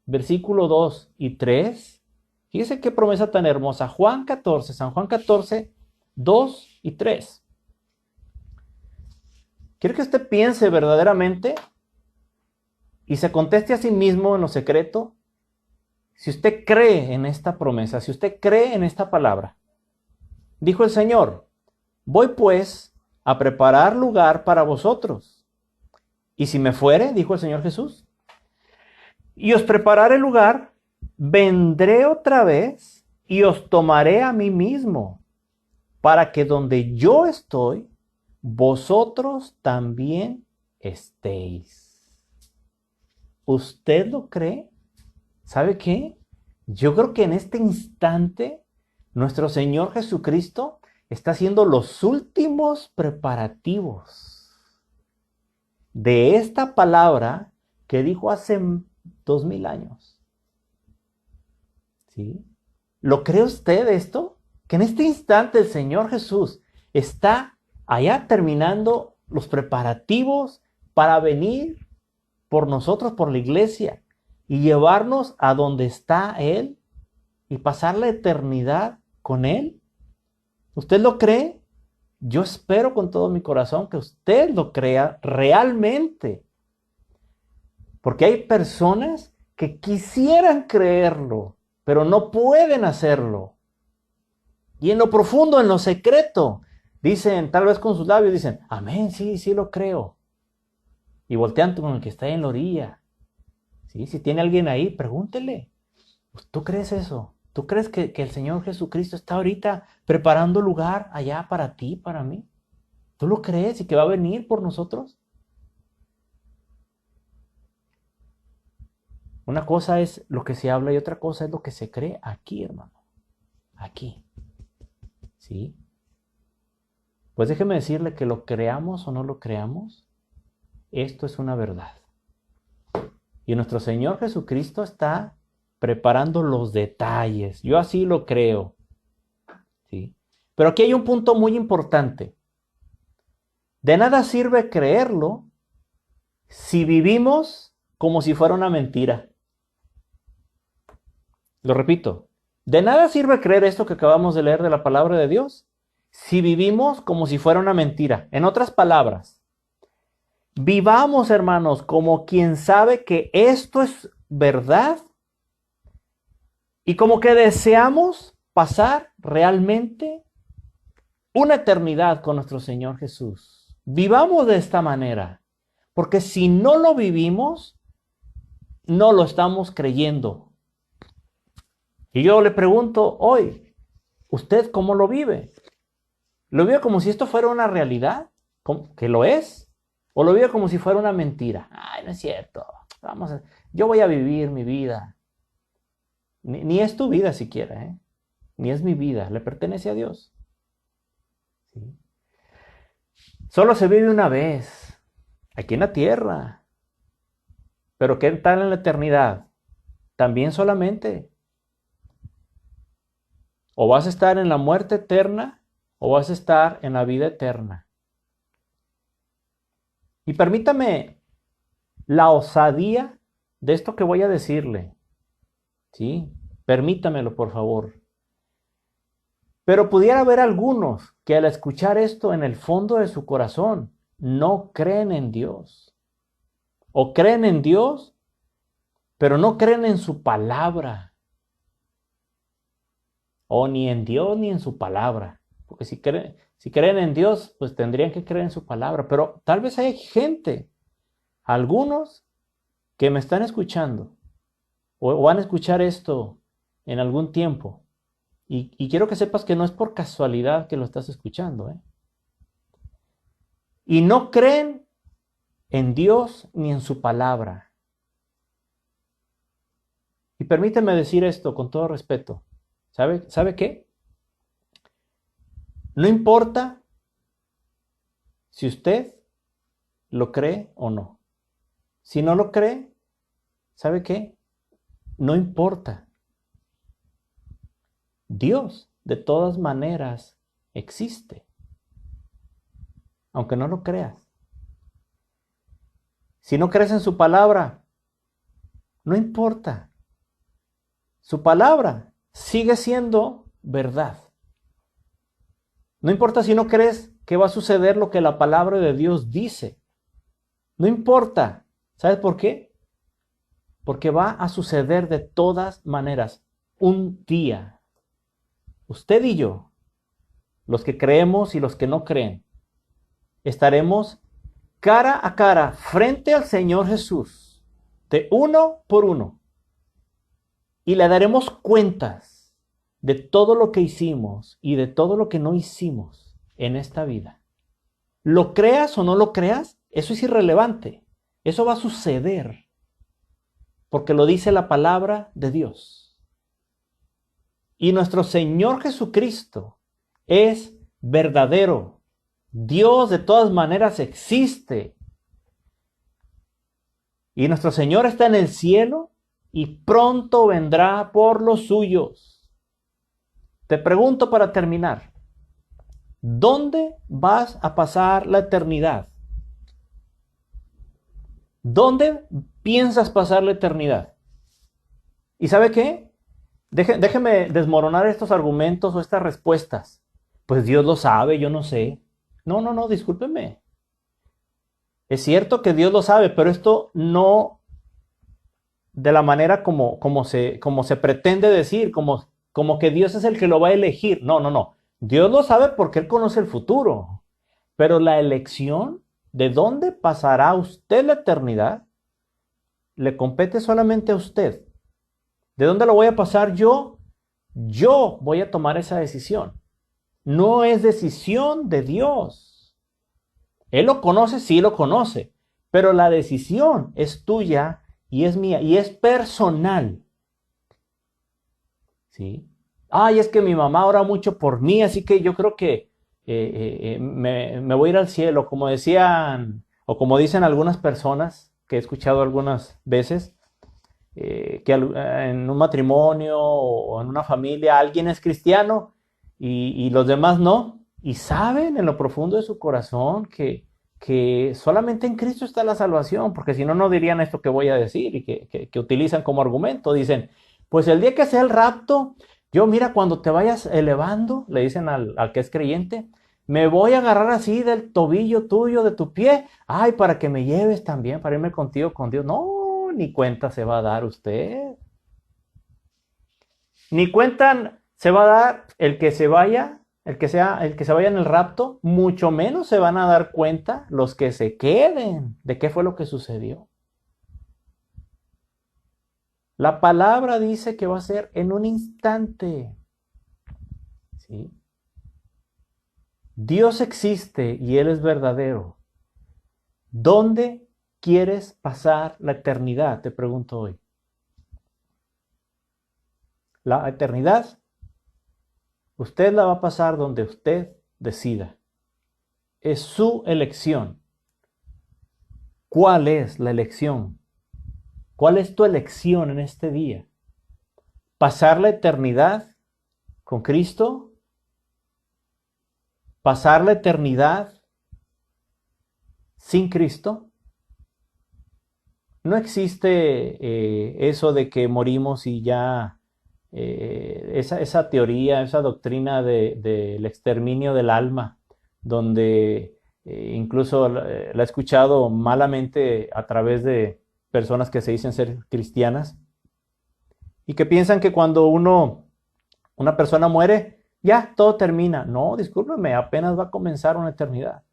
versículo 2 y 3, fíjese qué promesa tan hermosa. Juan 14, San Juan 14, 2 y 3. Quiero que usted piense verdaderamente y se conteste a sí mismo en lo secreto si usted cree en esta promesa, si usted cree en esta palabra. Dijo el Señor: voy pues a preparar lugar para vosotros. Y si me fuere, dijo el Señor Jesús, y os prepararé lugar, vendré otra vez y os tomaré a mí mismo, para que donde yo estoy, vosotros también estéis. ¿Usted lo cree? ¿Sabe qué? Yo creo que en este instante nuestro Señor Jesucristo está haciendo los últimos preparativos de esta palabra que dijo hace 2000 años. ¿Sí? ¿Lo cree usted esto? Que en este instante el Señor Jesús está allá terminando los preparativos para venir por nosotros, por la iglesia, y llevarnos a donde está Él y pasar la eternidad con Él. ¿Usted lo cree? Yo espero con todo mi corazón que usted lo crea realmente. Porque hay personas que quisieran creerlo, pero no pueden hacerlo. Y en lo profundo, en lo secreto, dicen, tal vez con sus labios, dicen, amén, sí, sí lo creo. Y voltean con el que está en la orilla. ¿Sí? Si tiene alguien ahí, pregúntele. ¿Tú crees eso? ¿Tú crees que el Señor Jesucristo está ahorita preparando lugar allá para ti, para mí? ¿Tú lo crees y que va a venir por nosotros? Una cosa es lo que se habla y otra cosa es lo que se cree aquí, hermano. Aquí. ¿Sí? Pues déjeme decirle que lo creamos o no lo creamos, esto es una verdad. Y nuestro Señor Jesucristo está preparando los detalles. Yo así lo creo. ¿Sí? Pero aquí hay un punto muy importante. De nada sirve creerlo si vivimos como si fuera una mentira. Lo repito. De nada sirve creer esto que acabamos de leer de la palabra de Dios si vivimos como si fuera una mentira. En otras palabras, vivamos, hermanos, como quien sabe que esto es verdad y como que deseamos pasar realmente una eternidad con nuestro Señor Jesús. Vivamos de esta manera, porque si no lo vivimos, no lo estamos creyendo. Y yo le pregunto hoy, ¿usted cómo lo vive? ¿Lo vive como si esto fuera una realidad? ¿Que lo es? ¿O lo vive como si fuera una mentira? Ay, no es cierto. Yo voy a vivir mi vida. Ni es tu vida siquiera, ¿eh? Ni es mi vida. Le pertenece a Dios. ¿Sí? Solo se vive una vez, aquí en la tierra. Pero ¿qué tal en la eternidad? También solamente. O vas a estar en la muerte eterna o vas a estar en la vida eterna. Y permítame la osadía de esto que voy a decirle. ¿Sí? Permítamelo, por favor. Pero pudiera haber algunos que al escuchar esto en el fondo de su corazón no creen en Dios. O creen en Dios, pero no creen en su palabra. O ni en Dios ni en su palabra. Porque si creen en Dios, pues tendrían que creer en su palabra. Pero tal vez hay gente, algunos, que me están escuchando o van a escuchar esto en algún tiempo. Y quiero que sepas que no es por casualidad que lo estás escuchando, ¿eh? Y no creen en Dios ni en su palabra. Y permíteme decir esto con todo respeto. ¿Sabe qué? No importa si usted lo cree o no. Si no lo cree, ¿sabe qué? No importa. Dios, de todas maneras, existe, aunque no lo creas. Si no crees en su palabra, no importa. Su palabra sigue siendo verdad. No importa si no crees que va a suceder lo que la palabra de Dios dice. No importa. ¿Sabes por qué? Porque va a suceder de todas maneras. Un día. Usted y yo, los que creemos y los que no creen, estaremos cara a cara frente al Señor Jesús, de uno por uno. Y le daremos cuentas de todo lo que hicimos y de todo lo que no hicimos en esta vida. Lo creas o no lo creas, eso es irrelevante. Eso va a suceder porque lo dice la palabra de Dios. Y nuestro Señor Jesucristo es verdadero. Dios de todas maneras existe. Y nuestro Señor está en el cielo y pronto vendrá por los suyos. Te pregunto para terminar, ¿dónde vas a pasar la eternidad? ¿Dónde piensas pasar la eternidad? ¿Y sabe qué? Déjeme desmoronar estos argumentos o estas respuestas. Pues Dios lo sabe, yo no sé. No, discúlpeme. Es cierto que Dios lo sabe, pero esto no de la manera como se pretende decir, como que Dios es el que lo va a elegir. No. Dios lo sabe porque Él conoce el futuro. Pero la elección de dónde pasará usted la eternidad le compete solamente a usted. ¿De dónde lo voy a pasar yo? Yo voy a tomar esa decisión. No es decisión de Dios. Él lo conoce, sí lo conoce, pero la decisión es tuya y es mía y es personal. ¿Sí? Ay, es que mi mamá ora mucho por mí, así que yo creo que me voy a ir al cielo, como decían o como dicen algunas personas que he escuchado algunas veces. Que en un matrimonio o en una familia alguien es cristiano y los demás no, y saben en lo profundo de su corazón que solamente en Cristo está la salvación, porque si no, no dirían esto que voy a decir y que utilizan como argumento. Dicen, pues el día que sea el rapto, yo mira, cuando te vayas elevando, le dicen al que es creyente, me voy a agarrar así del tobillo tuyo, de tu pie, ay, para que me lleves también, para irme contigo con Dios. No, ni cuenta se va a dar usted. Ni cuenta se va a dar el que se vaya, el que se vaya en el rapto, mucho menos se van a dar cuenta los que se queden de qué fue lo que sucedió. La palabra dice que va a ser en un instante. ¿Sí? Dios existe y Él es verdadero. ¿Dónde quieres pasar la eternidad? Te pregunto hoy. La eternidad, usted la va a pasar donde usted decida. Es su elección. ¿Cuál es la elección? ¿Cuál es tu elección en este día? ¿Pasar la eternidad con Cristo? ¿Pasar la eternidad sin Cristo? No existe eso de que morimos y ya, esa teoría, esa doctrina del exterminio del alma, donde Incluso la he escuchado malamente a través de personas que se dicen ser cristianas y que piensan que cuando una persona muere, ya todo termina. No, discúlpeme, apenas va a comenzar una eternidad.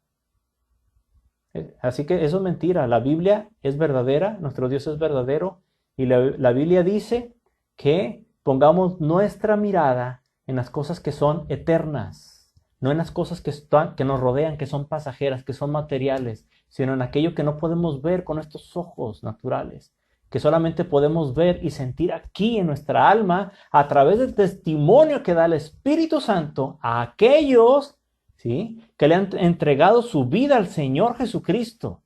Así que eso es mentira. La Biblia es verdadera, nuestro Dios es verdadero y la Biblia dice que pongamos nuestra mirada en las cosas que son eternas, no en las cosas que nos rodean, que son pasajeras, que son materiales, sino en aquello que no podemos ver con estos ojos naturales, que solamente podemos ver y sentir aquí en nuestra alma a través del testimonio que da el Espíritu Santo a aquellos, ¿sí?, que le han entregado su vida al Señor Jesucristo.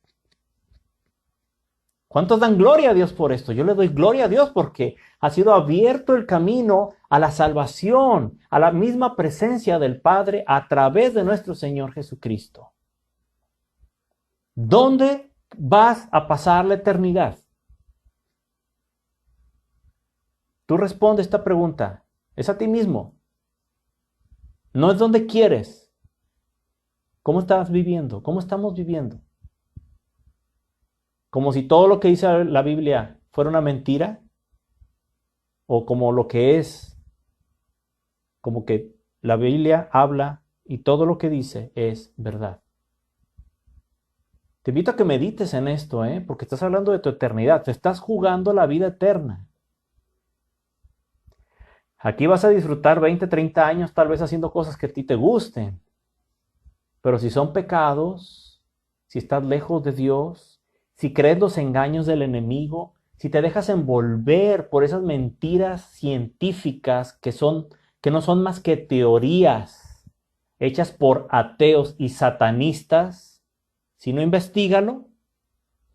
¿Cuántos dan gloria a Dios por esto? Yo le doy gloria a Dios porque ha sido abierto el camino a la salvación, a la misma presencia del Padre a través de nuestro Señor Jesucristo. ¿Dónde vas a pasar la eternidad? Tú responde esta pregunta. Es a ti mismo. No es donde quieres. ¿Cómo estás viviendo? ¿Cómo estamos viviendo? Como si todo lo que dice la Biblia fuera una mentira, o como lo que es, como que la Biblia habla y todo lo que dice es verdad. Te invito a que medites en esto, porque estás hablando de tu eternidad, te estás jugando la vida eterna. Aquí vas a disfrutar 20, 30 años tal vez haciendo cosas que a ti te gusten, pero si son pecados, si estás lejos de Dios, si crees los engaños del enemigo, si te dejas envolver por esas mentiras científicas que no son más que teorías hechas por ateos y satanistas, si no, investígalo.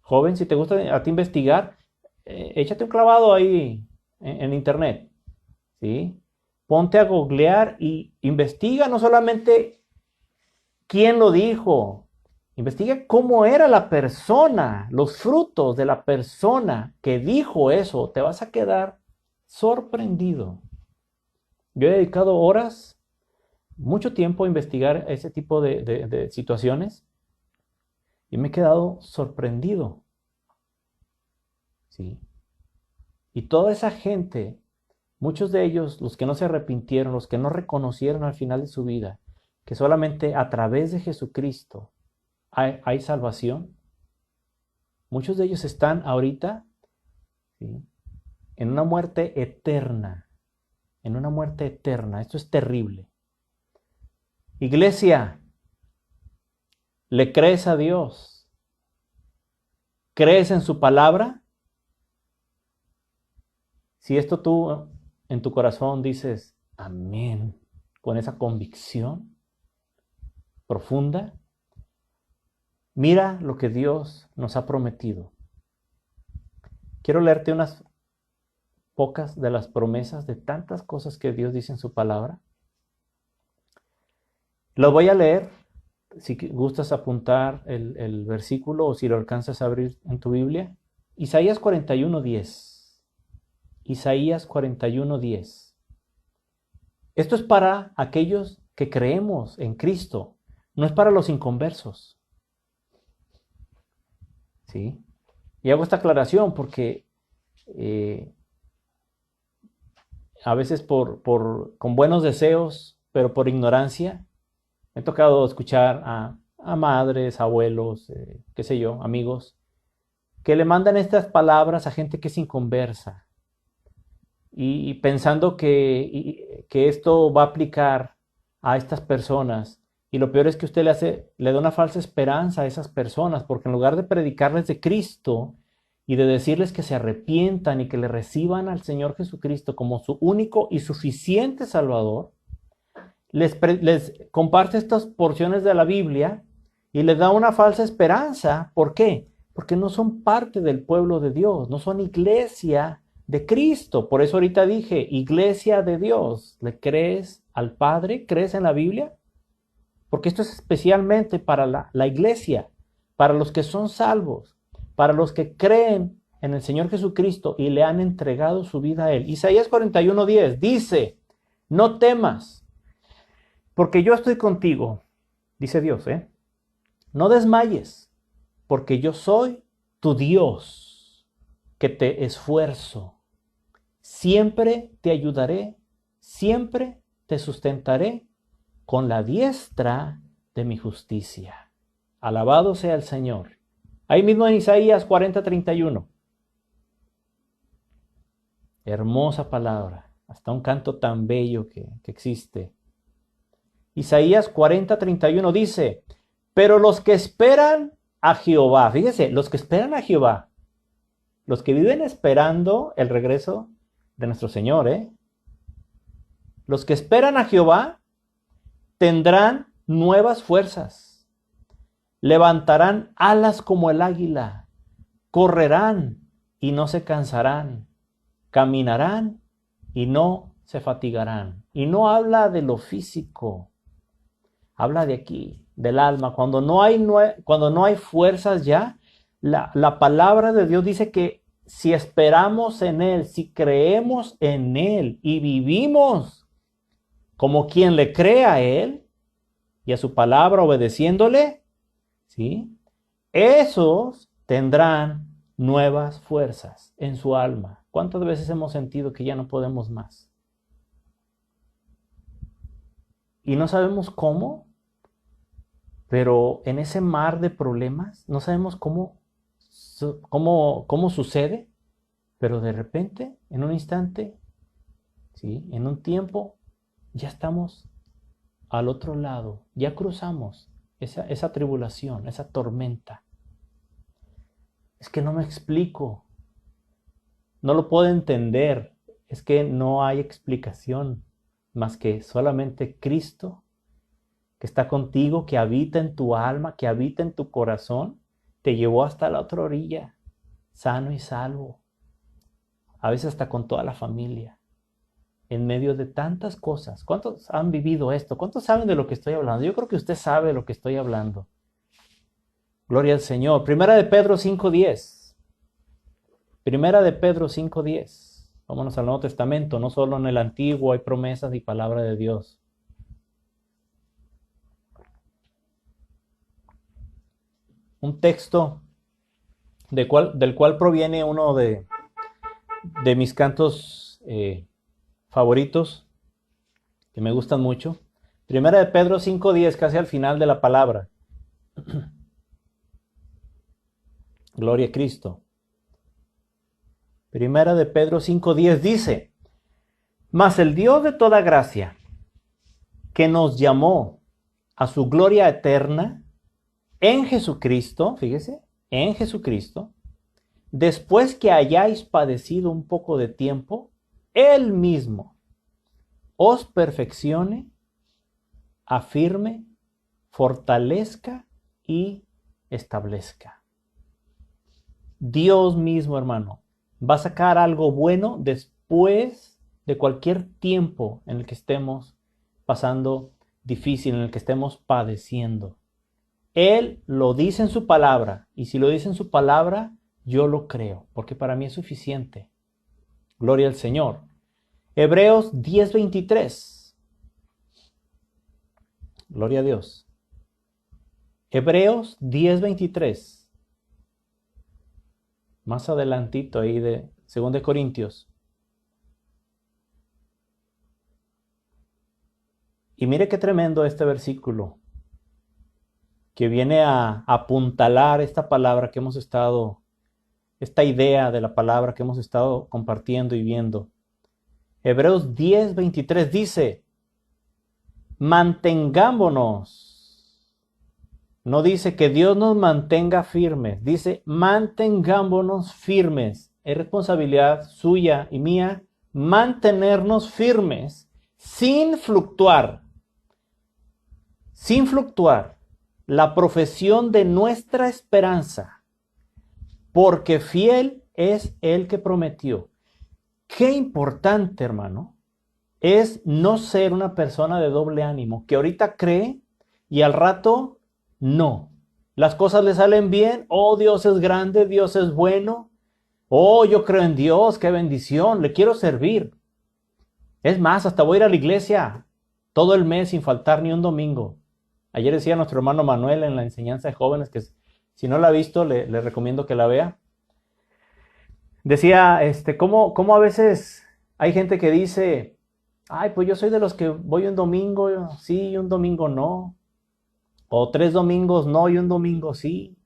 Joven, si te gusta a ti investigar, échate un clavado ahí en internet, ¿sí? Ponte a googlear y investiga no solamente quién lo dijo, investiga cómo era la persona, los frutos de la persona que dijo eso. Te vas a quedar sorprendido. Yo he dedicado horas, mucho tiempo a investigar ese tipo de situaciones y me he quedado sorprendido. ¿Sí? Y toda esa gente, muchos de ellos, los que no se arrepintieron, los que no reconocieron al final de su vida, que solamente a través de Jesucristo hay salvación. Muchos de ellos están ahorita, ¿sí?, en una muerte eterna. En una muerte eterna. Esto es terrible. Iglesia, ¿le crees a Dios? ¿Crees en su palabra? Si esto tú en tu corazón dices amén, con esa convicción profunda, mira lo que Dios nos ha prometido. Quiero leerte unas pocas de las promesas de tantas cosas que Dios dice en su palabra. Lo voy a leer, si gustas apuntar el versículo o si lo alcanzas a abrir en tu Biblia. Isaías 41:10. Isaías 41:10. Esto es para aquellos que creemos en Cristo, no es para los inconversos. ¿Sí? Y hago esta aclaración porque a veces con buenos deseos, pero por ignorancia, me ha tocado escuchar a madres, abuelos, qué sé yo, amigos, que le mandan estas palabras a gente que es inconversa y pensando que esto va a aplicar a estas personas. Y lo peor es que usted le da una falsa esperanza a esas personas, porque en lugar de predicarles de Cristo y de decirles que se arrepientan y que le reciban al Señor Jesucristo como su único y suficiente Salvador, les comparte estas porciones de la Biblia y les da una falsa esperanza. ¿Por qué? Porque no son parte del pueblo de Dios, no son iglesia de Cristo. Por eso ahorita dije, iglesia de Dios. ¿Le crees al Padre? ¿Crees en la Biblia? Porque esto es especialmente para la iglesia, para los que son salvos, para los que creen en el Señor Jesucristo y le han entregado su vida a Él. Isaías 41:10 dice, no temas, porque yo estoy contigo, dice Dios, No desmayes, porque yo soy tu Dios, que te esfuerzo. Siempre te ayudaré, siempre te sustentaré con la diestra de mi justicia. Alabado sea el Señor. Ahí mismo en Isaías 40:31. Hermosa palabra, hasta un canto tan bello que existe. Isaías 40:31 dice, pero los que esperan a Jehová, fíjese, los que esperan a Jehová, los que viven esperando el regreso de nuestro Señor, los que esperan a Jehová tendrán nuevas fuerzas, levantarán alas como el águila, correrán y no se cansarán, caminarán y no se fatigarán. Y no habla de lo físico, habla de aquí, del alma. Cuando no hay fuerzas ya, la palabra de Dios dice que si esperamos en Él, si creemos en Él y vivimos como quien le cree a Él y a su palabra obedeciéndole, ¿sí? Esos tendrán nuevas fuerzas en su alma. ¿Cuántas veces hemos sentido que ya no podemos más? Y no sabemos cómo, pero en ese mar de problemas, no sabemos cómo sucede, pero de repente, en un instante, ¿sí? En un tiempo, ya estamos al otro lado, ya cruzamos esa tribulación, esa tormenta. Es que no me explico, no lo puedo entender, es que no hay explicación más que solamente Cristo, que está contigo, que habita en tu alma, que habita en tu corazón, te llevó hasta la otra orilla, sano y salvo, a veces hasta con toda la familia, en medio de tantas cosas. ¿Cuántos han vivido esto? ¿Cuántos saben de lo que estoy hablando? Yo creo que usted sabe de lo que estoy hablando. Gloria al Señor. Primera de Pedro 5:10. Primera de Pedro 5:10. Vámonos al Nuevo Testamento. No solo en el Antiguo hay promesas y palabra de Dios. Un texto del cual proviene uno de mis cantos favoritos, que me gustan mucho. Primera de Pedro 5:10, casi al final de la palabra. Gloria a Cristo. Primera de Pedro 5:10 dice, mas el Dios de toda gracia, que nos llamó a su gloria eterna en Jesucristo, fíjese, en Jesucristo, después que hayáis padecido un poco de tiempo, Él mismo os perfeccione, afirme, fortalezca y establezca. Dios mismo, hermano, va a sacar algo bueno después de cualquier tiempo en el que estemos pasando difícil, en el que estemos padeciendo. Él lo dice en su palabra, y si lo dice en su palabra, yo lo creo, porque para mí es suficiente. Gloria al Señor. Hebreos 10:23. Gloria a Dios. Hebreos 10:23. Más adelantito ahí de 2 Corintios. Y mire qué tremendo este versículo, que viene a apuntalar esta palabra que hemos estado, esta idea de la palabra que hemos estado compartiendo y viendo. Hebreos 10:23 dice, mantengámonos. No dice que Dios nos mantenga firmes, dice mantengámonos firmes. Es responsabilidad suya y mía mantenernos firmes sin fluctuar. Sin fluctuar. La profesión de nuestra esperanza, porque fiel es el que prometió. Qué importante, hermano, es no ser una persona de doble ánimo, que ahorita cree y al rato no. Las cosas le salen bien, oh, Dios es grande, Dios es bueno, oh, yo creo en Dios, qué bendición, le quiero servir. Es más, hasta voy a ir a la iglesia todo el mes sin faltar ni un domingo. Ayer decía nuestro hermano Manuel en la enseñanza de jóvenes, que si no la ha visto, le recomiendo que la vea. Decía, cómo a veces hay gente que dice, ay, pues yo soy de los que voy un domingo sí y un domingo no. O 3 domingos no y un domingo sí.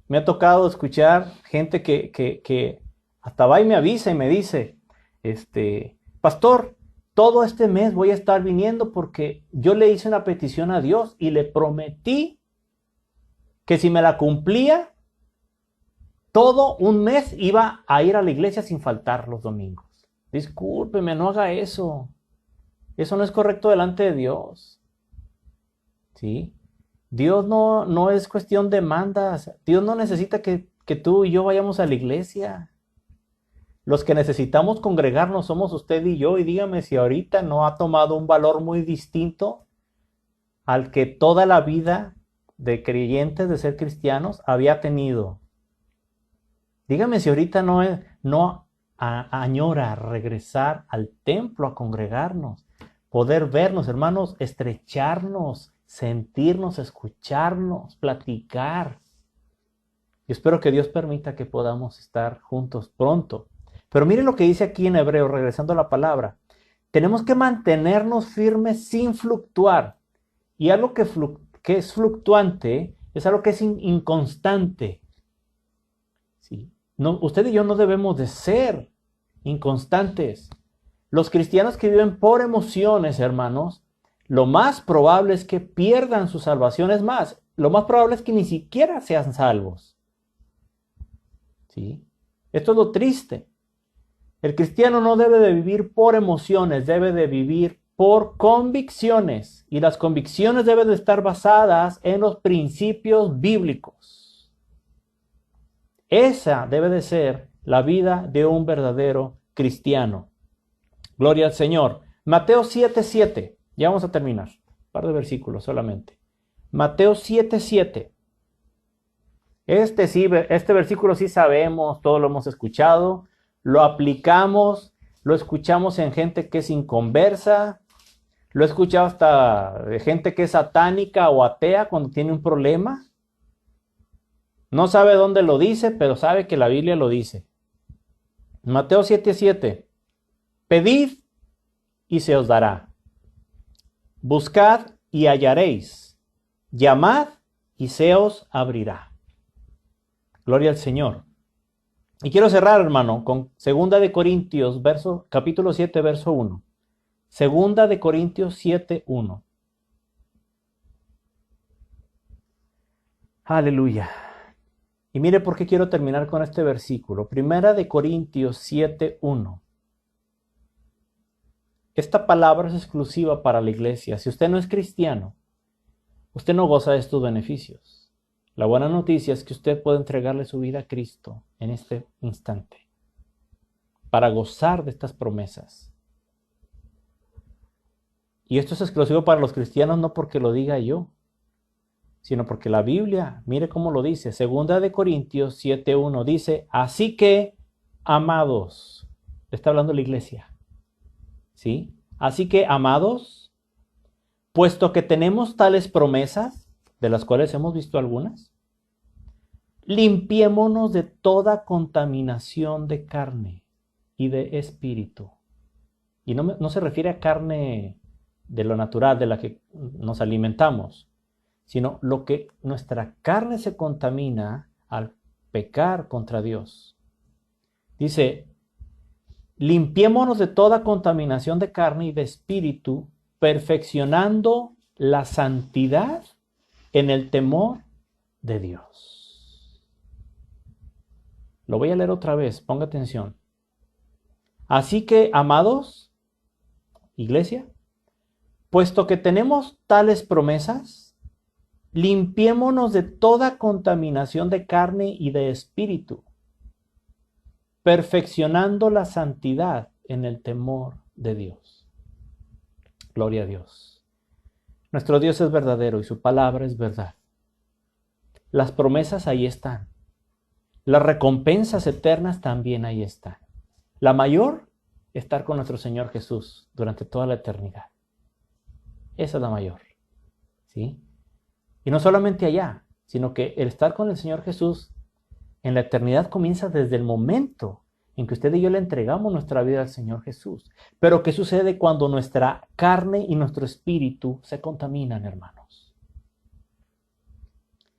Me ha tocado escuchar gente que hasta va y me avisa y me dice, pastor, todo este mes voy a estar viniendo porque yo le hice una petición a Dios y le prometí que si me la cumplía, todo un mes iba a ir a la iglesia sin faltar los domingos. Discúlpeme, no haga eso. Eso no es correcto delante de Dios. ¿Sí? Dios no es cuestión de mandas. Dios no necesita que tú y yo vayamos a la iglesia. Los que necesitamos congregarnos somos usted y yo. Y dígame si ahorita no ha tomado un valor muy distinto al que toda la vida de creyentes, de ser cristianos, había tenido. Dígame si ahorita no añora regresar al templo a congregarnos, poder vernos, hermanos, estrecharnos, sentirnos, escucharnos, platicar. Yo espero que Dios permita que podamos estar juntos pronto. Pero miren lo que dice aquí en Hebreo, regresando a la palabra. Tenemos que mantenernos firmes sin fluctuar. Y algo que es fluctuante es algo que es inconstante. ¿Sí? No, usted y yo no debemos de ser inconstantes. Los cristianos que viven por emociones, hermanos, lo más probable es que pierdan su salvación. Es más, lo más probable es que ni siquiera sean salvos. ¿Sí? Esto es lo triste. El cristiano no debe de vivir por emociones, debe de vivir por convicciones. Y las convicciones deben de estar basadas en los principios bíblicos. Esa debe de ser la vida de un verdadero cristiano. Gloria al Señor. Mateo 7:7. Ya vamos a terminar. Un par de versículos solamente. Mateo 7:7. Este versículo sí sabemos, todos lo hemos escuchado, lo aplicamos, lo escuchamos en gente que es inconversa, lo he escuchado hasta de gente que es satánica o atea cuando tiene un problema. No sabe dónde lo dice, pero sabe que la Biblia lo dice. Mateo 7:7. Pedid y se os dará. Buscad y hallaréis. Llamad y se os abrirá. Gloria al Señor. Y quiero cerrar, hermano, con 2 de Corintios, capítulo 7, verso 1. 2 de Corintios 7, 1. Aleluya. Y mire por qué quiero terminar con este versículo. 1 de Corintios 7, 1. Esta palabra es exclusiva para la iglesia. Si usted no es cristiano, usted no goza de estos beneficios. La buena noticia es que usted puede entregarle su vida a Cristo en este instante para gozar de estas promesas. Y esto es exclusivo para los cristianos no porque lo diga yo, sino porque la Biblia, mire cómo lo dice. 2 de Corintios 7:1 dice, así que, amados, está hablando la iglesia, ¿sí? Así que, amados, puesto que tenemos tales promesas, de las cuales hemos visto algunas, limpiémonos de toda contaminación de carne y de espíritu. Y no se refiere a carne de lo natural, de la que nos alimentamos, sino lo que nuestra carne se contamina al pecar contra Dios. Dice, limpiémonos de toda contaminación de carne y de espíritu, perfeccionando la santidad en el temor de Dios. Lo voy a leer otra vez, ponga atención. Así que, amados, iglesia, puesto que tenemos tales promesas, limpiémonos de toda contaminación de carne y de espíritu, perfeccionando la santidad en el temor de Dios. Gloria a Dios. Nuestro Dios es verdadero y su palabra es verdad. Las promesas ahí están. Las recompensas eternas también ahí están. La mayor, estar con nuestro Señor Jesús durante toda la eternidad. Esa es la mayor. ¿Sí? Y no solamente allá, sino que el estar con el Señor Jesús en la eternidad comienza desde el momento en que usted y yo le entregamos nuestra vida al Señor Jesús. Pero ¿qué sucede cuando nuestra carne y nuestro espíritu se contaminan, hermanos?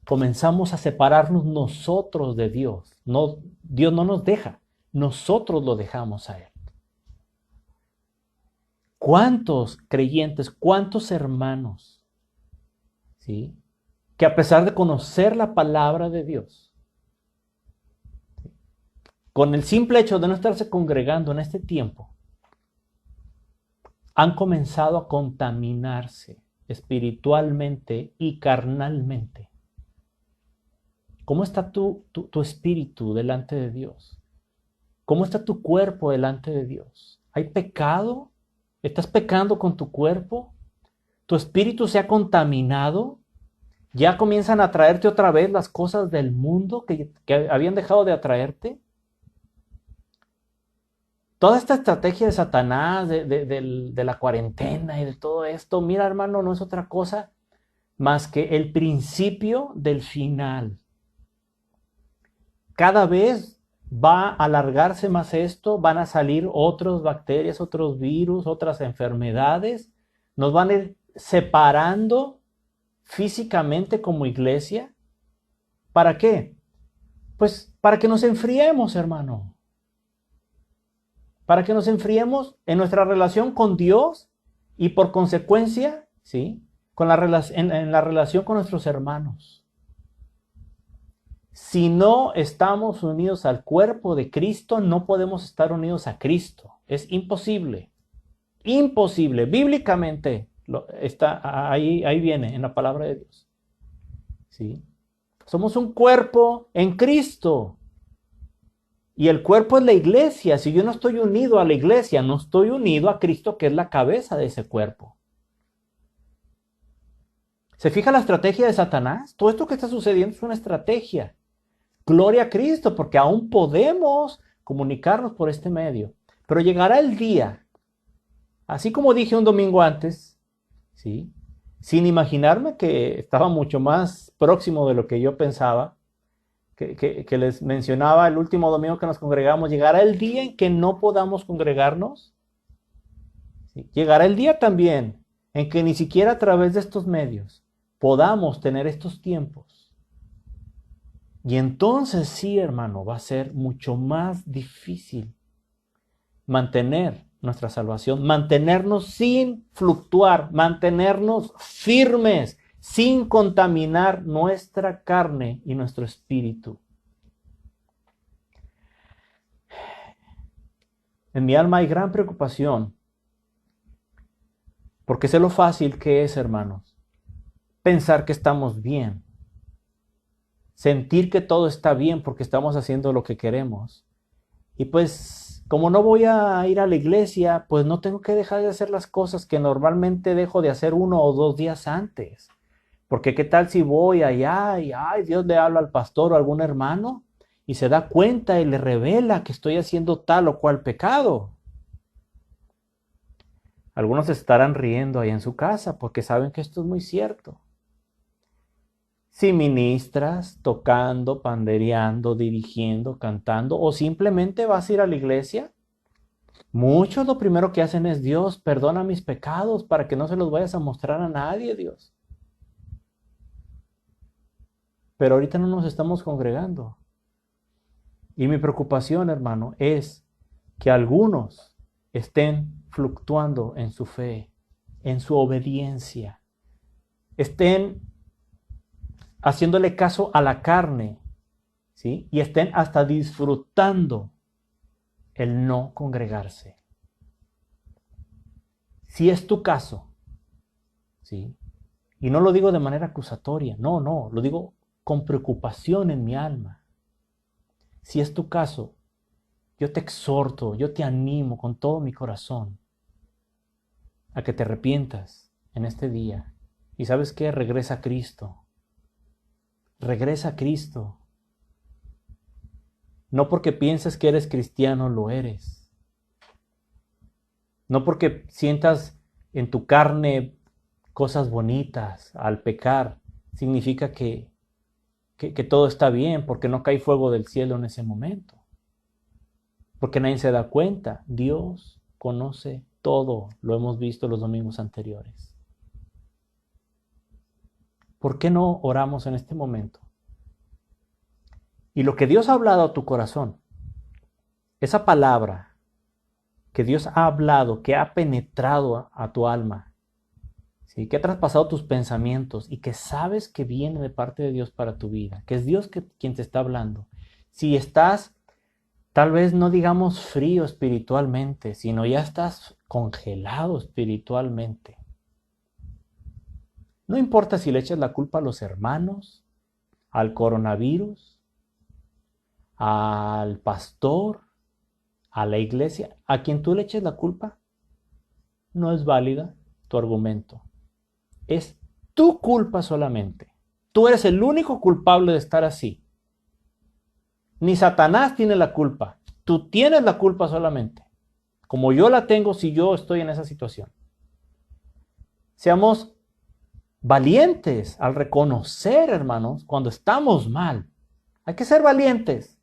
Comenzamos a separarnos nosotros de Dios. No, Dios no nos deja, nosotros lo dejamos a Él. ¿Cuántos creyentes, cuántos hermanos, ¿sí?, que a pesar de conocer la palabra de Dios, con el simple hecho de no estarse congregando en este tiempo, han comenzado a contaminarse espiritualmente y carnalmente? ¿Cómo está tu espíritu delante de Dios? ¿Cómo está tu cuerpo delante de Dios? ¿Hay pecado? ¿Estás pecando con tu cuerpo? ¿Tu espíritu se ha contaminado? ¿Ya comienzan a atraerte otra vez las cosas del mundo que habían dejado de atraerte? Toda esta estrategia de Satanás, de la cuarentena y de todo esto, mira, hermano, no es otra cosa más que el principio del final. Cada vez va a alargarse más esto, van a salir otras bacterias, otros virus, otras enfermedades, nos van a ir separando físicamente como iglesia. ¿Para qué? Pues para que nos enfriemos, hermano. Para que nos enfriemos en nuestra relación con Dios y por consecuencia, ¿sí?, en la relación con nuestros hermanos. Si no estamos unidos al cuerpo de Cristo, no podemos estar unidos a Cristo. Es imposible. Imposible. Bíblicamente está, ahí viene en la palabra de Dios. ¿Sí? Somos un cuerpo en Cristo. Y el cuerpo es la iglesia. Si yo no estoy unido a la iglesia, no estoy unido a Cristo, que es la cabeza de ese cuerpo. ¿Se fija la estrategia de Satanás? Todo esto que está sucediendo es una estrategia. Gloria a Cristo, porque aún podemos comunicarnos por este medio. Pero llegará el día, así como dije un domingo antes, ¿sí?, sin imaginarme que estaba mucho más próximo de lo que yo pensaba, que les mencionaba el último domingo que nos congregamos, llegará el día en que no podamos congregarnos. ¿Sí? Llegará el día también en que ni siquiera a través de estos medios podamos tener estos tiempos. Y entonces sí, hermano, va a ser mucho más difícil mantener nuestra salvación, mantenernos sin fluctuar, mantenernos firmes, sin contaminar nuestra carne y nuestro espíritu. En mi alma hay gran preocupación, porque sé lo fácil que es, hermanos, pensar que estamos bien. Sentir que todo está bien porque estamos haciendo lo que queremos. Y pues, como no voy a ir a la iglesia, pues no tengo que dejar de hacer las cosas que normalmente dejo de hacer 1 o 2 días antes. Porque qué tal si voy allá y Dios le habla al pastor o a algún hermano y se da cuenta y le revela que estoy haciendo tal o cual pecado. Algunos estarán riendo ahí en su casa porque saben que esto es muy cierto. Si ministras tocando, pandereando, dirigiendo, cantando, o simplemente vas a ir a la iglesia, muchos lo primero que hacen es: Dios, perdona mis pecados para que no se los vayas a mostrar a nadie, Dios. Pero ahorita no nos estamos congregando. Y mi preocupación, hermano, es que algunos estén fluctuando en su fe, en su obediencia, estén haciéndole caso a la carne, ¿sí?, y estén hasta disfrutando el no congregarse. Si es tu caso, ¿sí?, y no lo digo de manera acusatoria, no, lo digo con preocupación en mi alma. Si es tu caso, yo te exhorto, yo te animo con todo mi corazón a que te arrepientas en este día. ¿Y sabes qué? Regresa a Cristo. Regresa a Cristo. No porque pienses que eres cristiano, lo eres. No porque sientas en tu carne cosas bonitas al pecar, significa que todo está bien, porque no cae fuego del cielo en ese momento. Porque nadie se da cuenta. Dios conoce todo. Lo hemos visto los domingos anteriores. ¿Por qué no oramos en este momento? Y lo que Dios ha hablado a tu corazón, esa palabra que Dios ha hablado, que ha penetrado a tu alma, ¿sí? Que ha traspasado tus pensamientos y que sabes que viene de parte de Dios para tu vida, que es Dios quien te está hablando. Si estás, tal vez no digamos frío espiritualmente, sino ya estás congelado espiritualmente. No importa si le echas la culpa a los hermanos, al coronavirus, al pastor, a la iglesia, a quien tú le eches la culpa, no es válida tu argumento. Es tu culpa solamente. Tú eres el único culpable de estar así. Ni Satanás tiene la culpa. Tú tienes la culpa solamente. Como yo la tengo si yo estoy en esa situación. Seamos valientes al reconocer, hermanos, cuando estamos mal. Hay que ser valientes.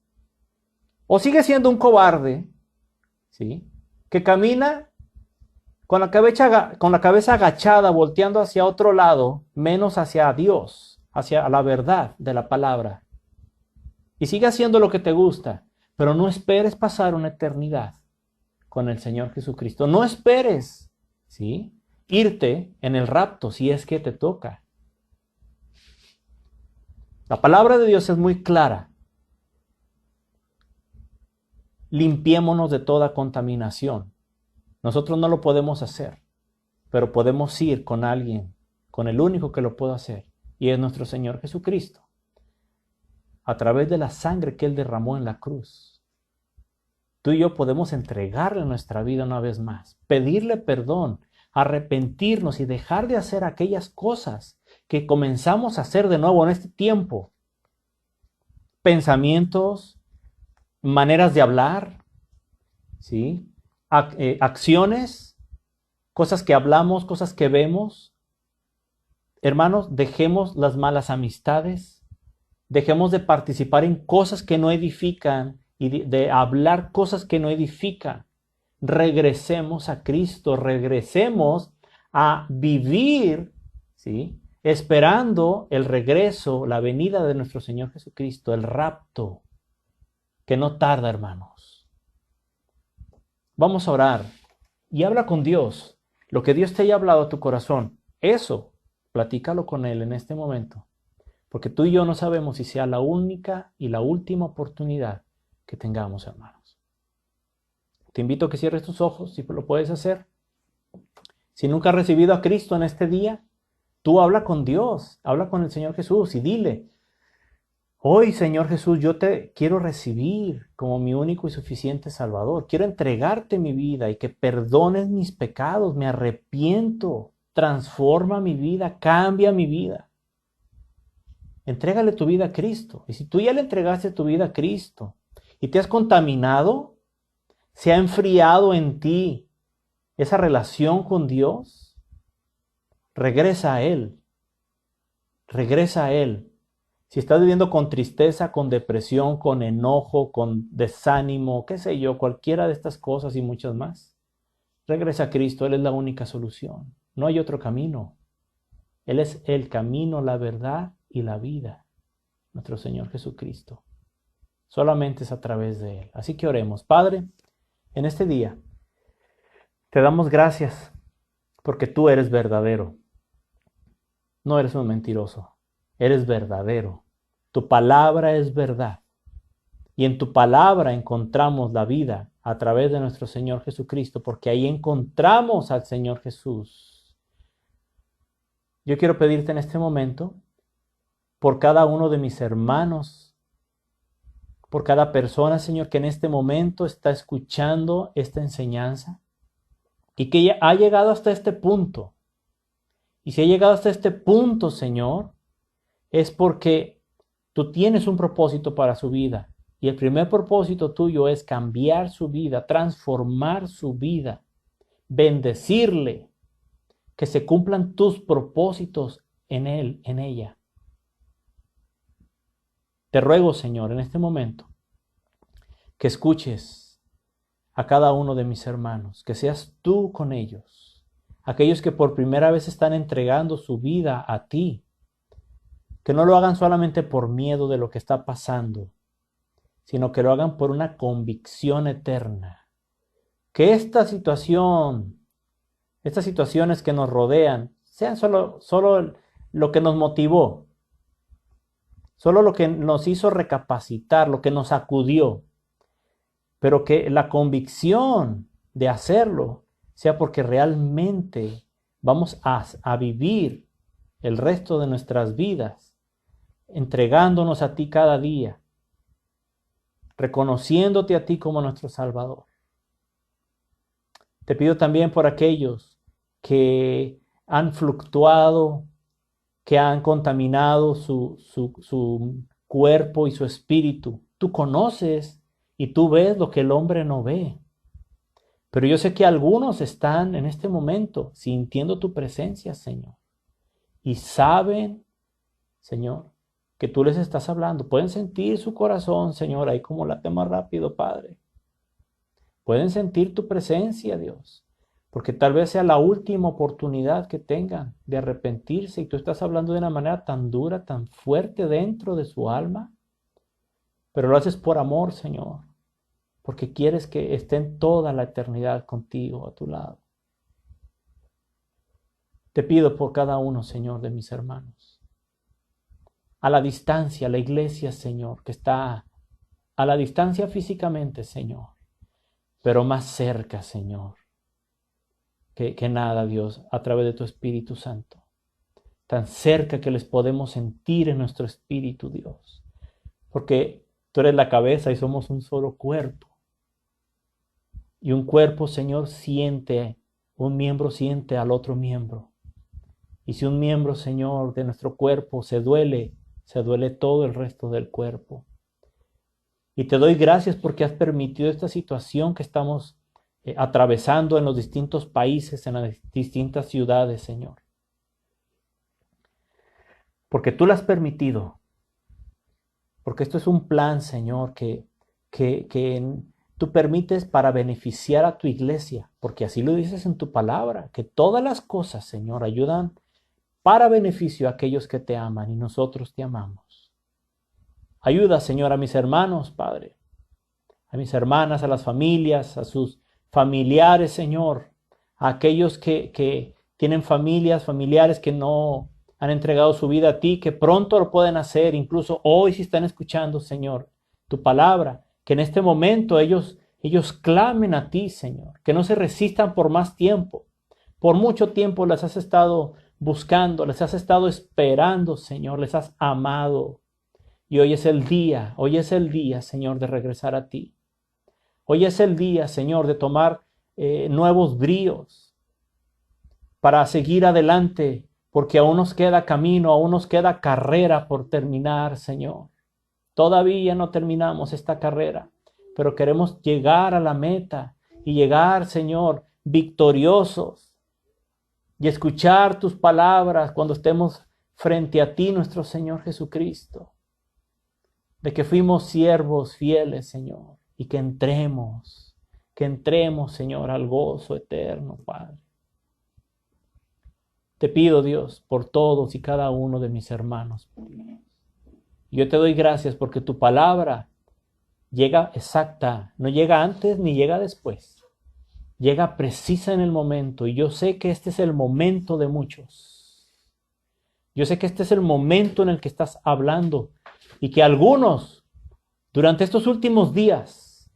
O sigue siendo un cobarde, ¿sí? Que camina con la cabeza agachada, volteando hacia otro lado, menos hacia Dios, hacia la verdad de la palabra. Y sigue haciendo lo que te gusta, pero no esperes pasar una eternidad con el Señor Jesucristo. No esperes, ¿sí? Irte en el rapto si es que te toca. La palabra de Dios es muy clara. Limpiémonos de toda contaminación. Nosotros no lo podemos hacer, pero podemos ir con alguien, con el único que lo puede hacer, y es nuestro Señor Jesucristo, a través de la sangre que Él derramó en la cruz. Tú y yo podemos entregarle nuestra vida una vez más, pedirle perdón, arrepentirnos y dejar de hacer aquellas cosas que comenzamos a hacer de nuevo en este tiempo. Pensamientos, maneras de hablar, ¿sí? Acciones, cosas que hablamos, cosas que vemos. Hermanos, dejemos las malas amistades, dejemos de participar en cosas que no edifican y de hablar cosas que no edifican. Regresemos a Cristo, regresemos a vivir, ¿sí? Esperando el regreso, la venida de nuestro Señor Jesucristo, el rapto, que no tarda, hermanos. Vamos a orar y habla con Dios. Lo que Dios te haya hablado a tu corazón, eso, platícalo con Él en este momento. Porque tú y yo no sabemos si sea la única y la última oportunidad que tengamos, hermanos. Te invito a que cierres tus ojos, si lo puedes hacer. Si nunca has recibido a Cristo en este día, tú habla con Dios, habla con el Señor Jesús y dile: hoy, Señor Jesús, yo te quiero recibir como mi único y suficiente Salvador. Quiero entregarte mi vida y que perdones mis pecados. Me arrepiento. Transforma mi vida, cambia mi vida. Entrégale tu vida a Cristo. Y si tú ya le entregaste tu vida a Cristo y te has contaminado, se ha enfriado en ti esa relación con Dios, regresa a Él. Regresa a Él. Si estás viviendo con tristeza, con depresión, con enojo, con desánimo, qué sé yo, cualquiera de estas cosas y muchas más, regresa a Cristo. Él es la única solución. No hay otro camino. Él es el camino, la verdad y la vida. Nuestro Señor Jesucristo. Solamente es a través de Él. Así que oremos. Padre, en este día te damos gracias porque tú eres verdadero. No eres un mentiroso. Eres verdadero. Tu palabra es verdad. Y en tu palabra encontramos la vida a través de nuestro Señor Jesucristo, porque ahí encontramos al Señor Jesús. Yo quiero pedirte en este momento por cada uno de mis hermanos, por cada persona, Señor, que en este momento está escuchando esta enseñanza y que ya ha llegado hasta este punto. Y si ha llegado hasta este punto, Señor, es porque tú tienes un propósito para su vida. Y el primer propósito tuyo es cambiar su vida, transformar su vida, bendecirle, que se cumplan tus propósitos en él, en ella. Te ruego, Señor, en este momento, que escuches a cada uno de mis hermanos, que seas tú con ellos, aquellos que por primera vez están entregando su vida a ti, que no lo hagan solamente por miedo de lo que está pasando, sino que lo hagan por una convicción eterna. Que estas situaciones que nos rodean, sean solo lo que nos motivó, solo lo que nos hizo recapacitar, lo que nos sacudió, pero que la convicción de hacerlo sea porque realmente vamos a vivir el resto de nuestras vidas entregándonos a ti cada día, reconociéndote a ti como nuestro Salvador. Te pido también por aquellos que han fluctuado, que han contaminado su cuerpo y su espíritu. Tú conoces y tú ves lo que el hombre no ve. Pero yo sé que algunos están en este momento sintiendo tu presencia, Señor. Y saben, Señor, que tú les estás hablando. Pueden sentir su corazón, Señor, ahí como late más rápido, Padre. Pueden sentir tu presencia, Dios. Porque tal vez sea la última oportunidad que tengan de arrepentirse y tú estás hablando de una manera tan dura, tan fuerte dentro de su alma. Pero lo haces por amor, Señor. Porque quieres que estén toda la eternidad contigo, a tu lado. Te pido por cada uno, Señor, de mis hermanos. A la distancia, la iglesia, Señor, que está a la distancia físicamente, Señor, pero más cerca, Señor, que nada, Dios, a través de tu Espíritu Santo. Tan cerca que les podemos sentir en nuestro espíritu, Dios. Porque tú eres la cabeza y somos un solo cuerpo. Y un cuerpo, Señor, un miembro siente al otro miembro. Y si un miembro, Señor, de nuestro cuerpo se duele todo el resto del cuerpo. Y te doy gracias porque has permitido esta situación que estamos atravesando en los distintos países, en las distintas ciudades, Señor. Porque tú lo has permitido. Porque esto es un plan, Señor, que tú permites para beneficiar a tu iglesia. Porque así lo dices en tu palabra, que todas las cosas, Señor, ayudan para beneficio a aquellos que te aman y nosotros te amamos. Ayuda, Señor, a mis hermanos, Padre, a mis hermanas, a las familias, a sus familiares, Señor, a aquellos que tienen familiares que no han entregado su vida a ti, que pronto lo pueden hacer, incluso hoy si están escuchando, Señor, tu palabra, que en este momento ellos clamen a ti, Señor, que no se resistan por más tiempo. Por mucho tiempo las has estado buscando, les has estado esperando, Señor, les has amado. Y hoy es el día, Señor, de regresar a ti. Hoy es el día, Señor, de tomar nuevos bríos para seguir adelante, porque aún nos queda camino, aún nos queda carrera por terminar, Señor. Todavía no terminamos esta carrera, pero queremos llegar a la meta y llegar, Señor, victoriosos y escuchar tus palabras cuando estemos frente a ti, nuestro Señor Jesucristo, de que fuimos siervos fieles, Señor, y que entremos, Señor, al gozo eterno, Padre. Te pido, Dios, por todos y cada uno de mis hermanos. Yo te doy gracias porque tu palabra llega exacta, no llega antes ni llega después. Llega precisa en el momento y yo sé que este es el momento de muchos. Yo sé que este es el momento en el que estás hablando y que algunos durante estos últimos días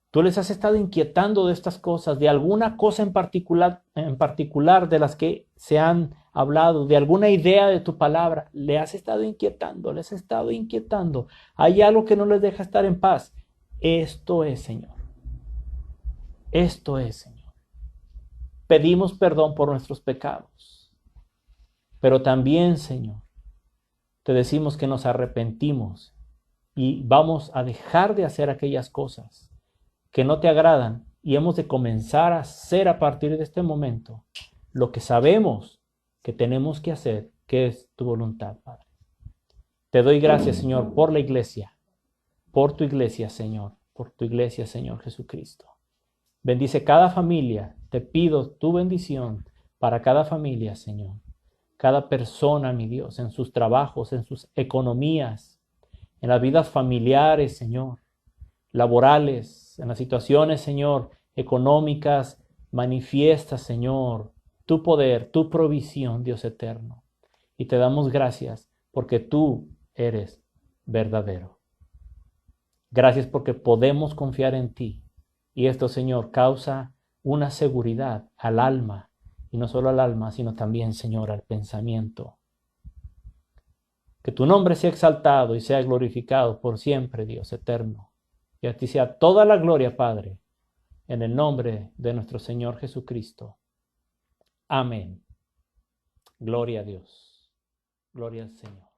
tú les has estado inquietando de estas cosas, de alguna cosa en particular de las que se han hablado, de alguna idea de tu palabra, les has estado inquietando. Hay algo que no les deja estar en paz. Esto es, Señor. Pedimos perdón por nuestros pecados, pero también, Señor, te decimos que nos arrepentimos y vamos a dejar de hacer aquellas cosas que no te agradan y hemos de comenzar a hacer a partir de este momento lo que sabemos que tenemos que hacer, que es tu voluntad, Padre. Te doy gracias, Señor, por la iglesia, por tu iglesia, Señor, por tu iglesia, Señor Jesucristo. Bendice cada familia. Te pido tu bendición para cada familia, Señor. Cada persona, mi Dios, en sus trabajos, en sus economías, en las vidas familiares, Señor, laborales, en las situaciones, Señor, económicas. Manifiesta, Señor, tu poder, tu provisión, Dios eterno. Y te damos gracias porque tú eres verdadero. Gracias porque podemos confiar en ti. Y esto, Señor, causa una seguridad al alma. Y no solo al alma, sino también, Señor, al pensamiento. Que tu nombre sea exaltado y sea glorificado por siempre, Dios eterno. Y a ti sea toda la gloria, Padre, en el nombre de nuestro Señor Jesucristo. Amén. Gloria a Dios. Gloria al Señor.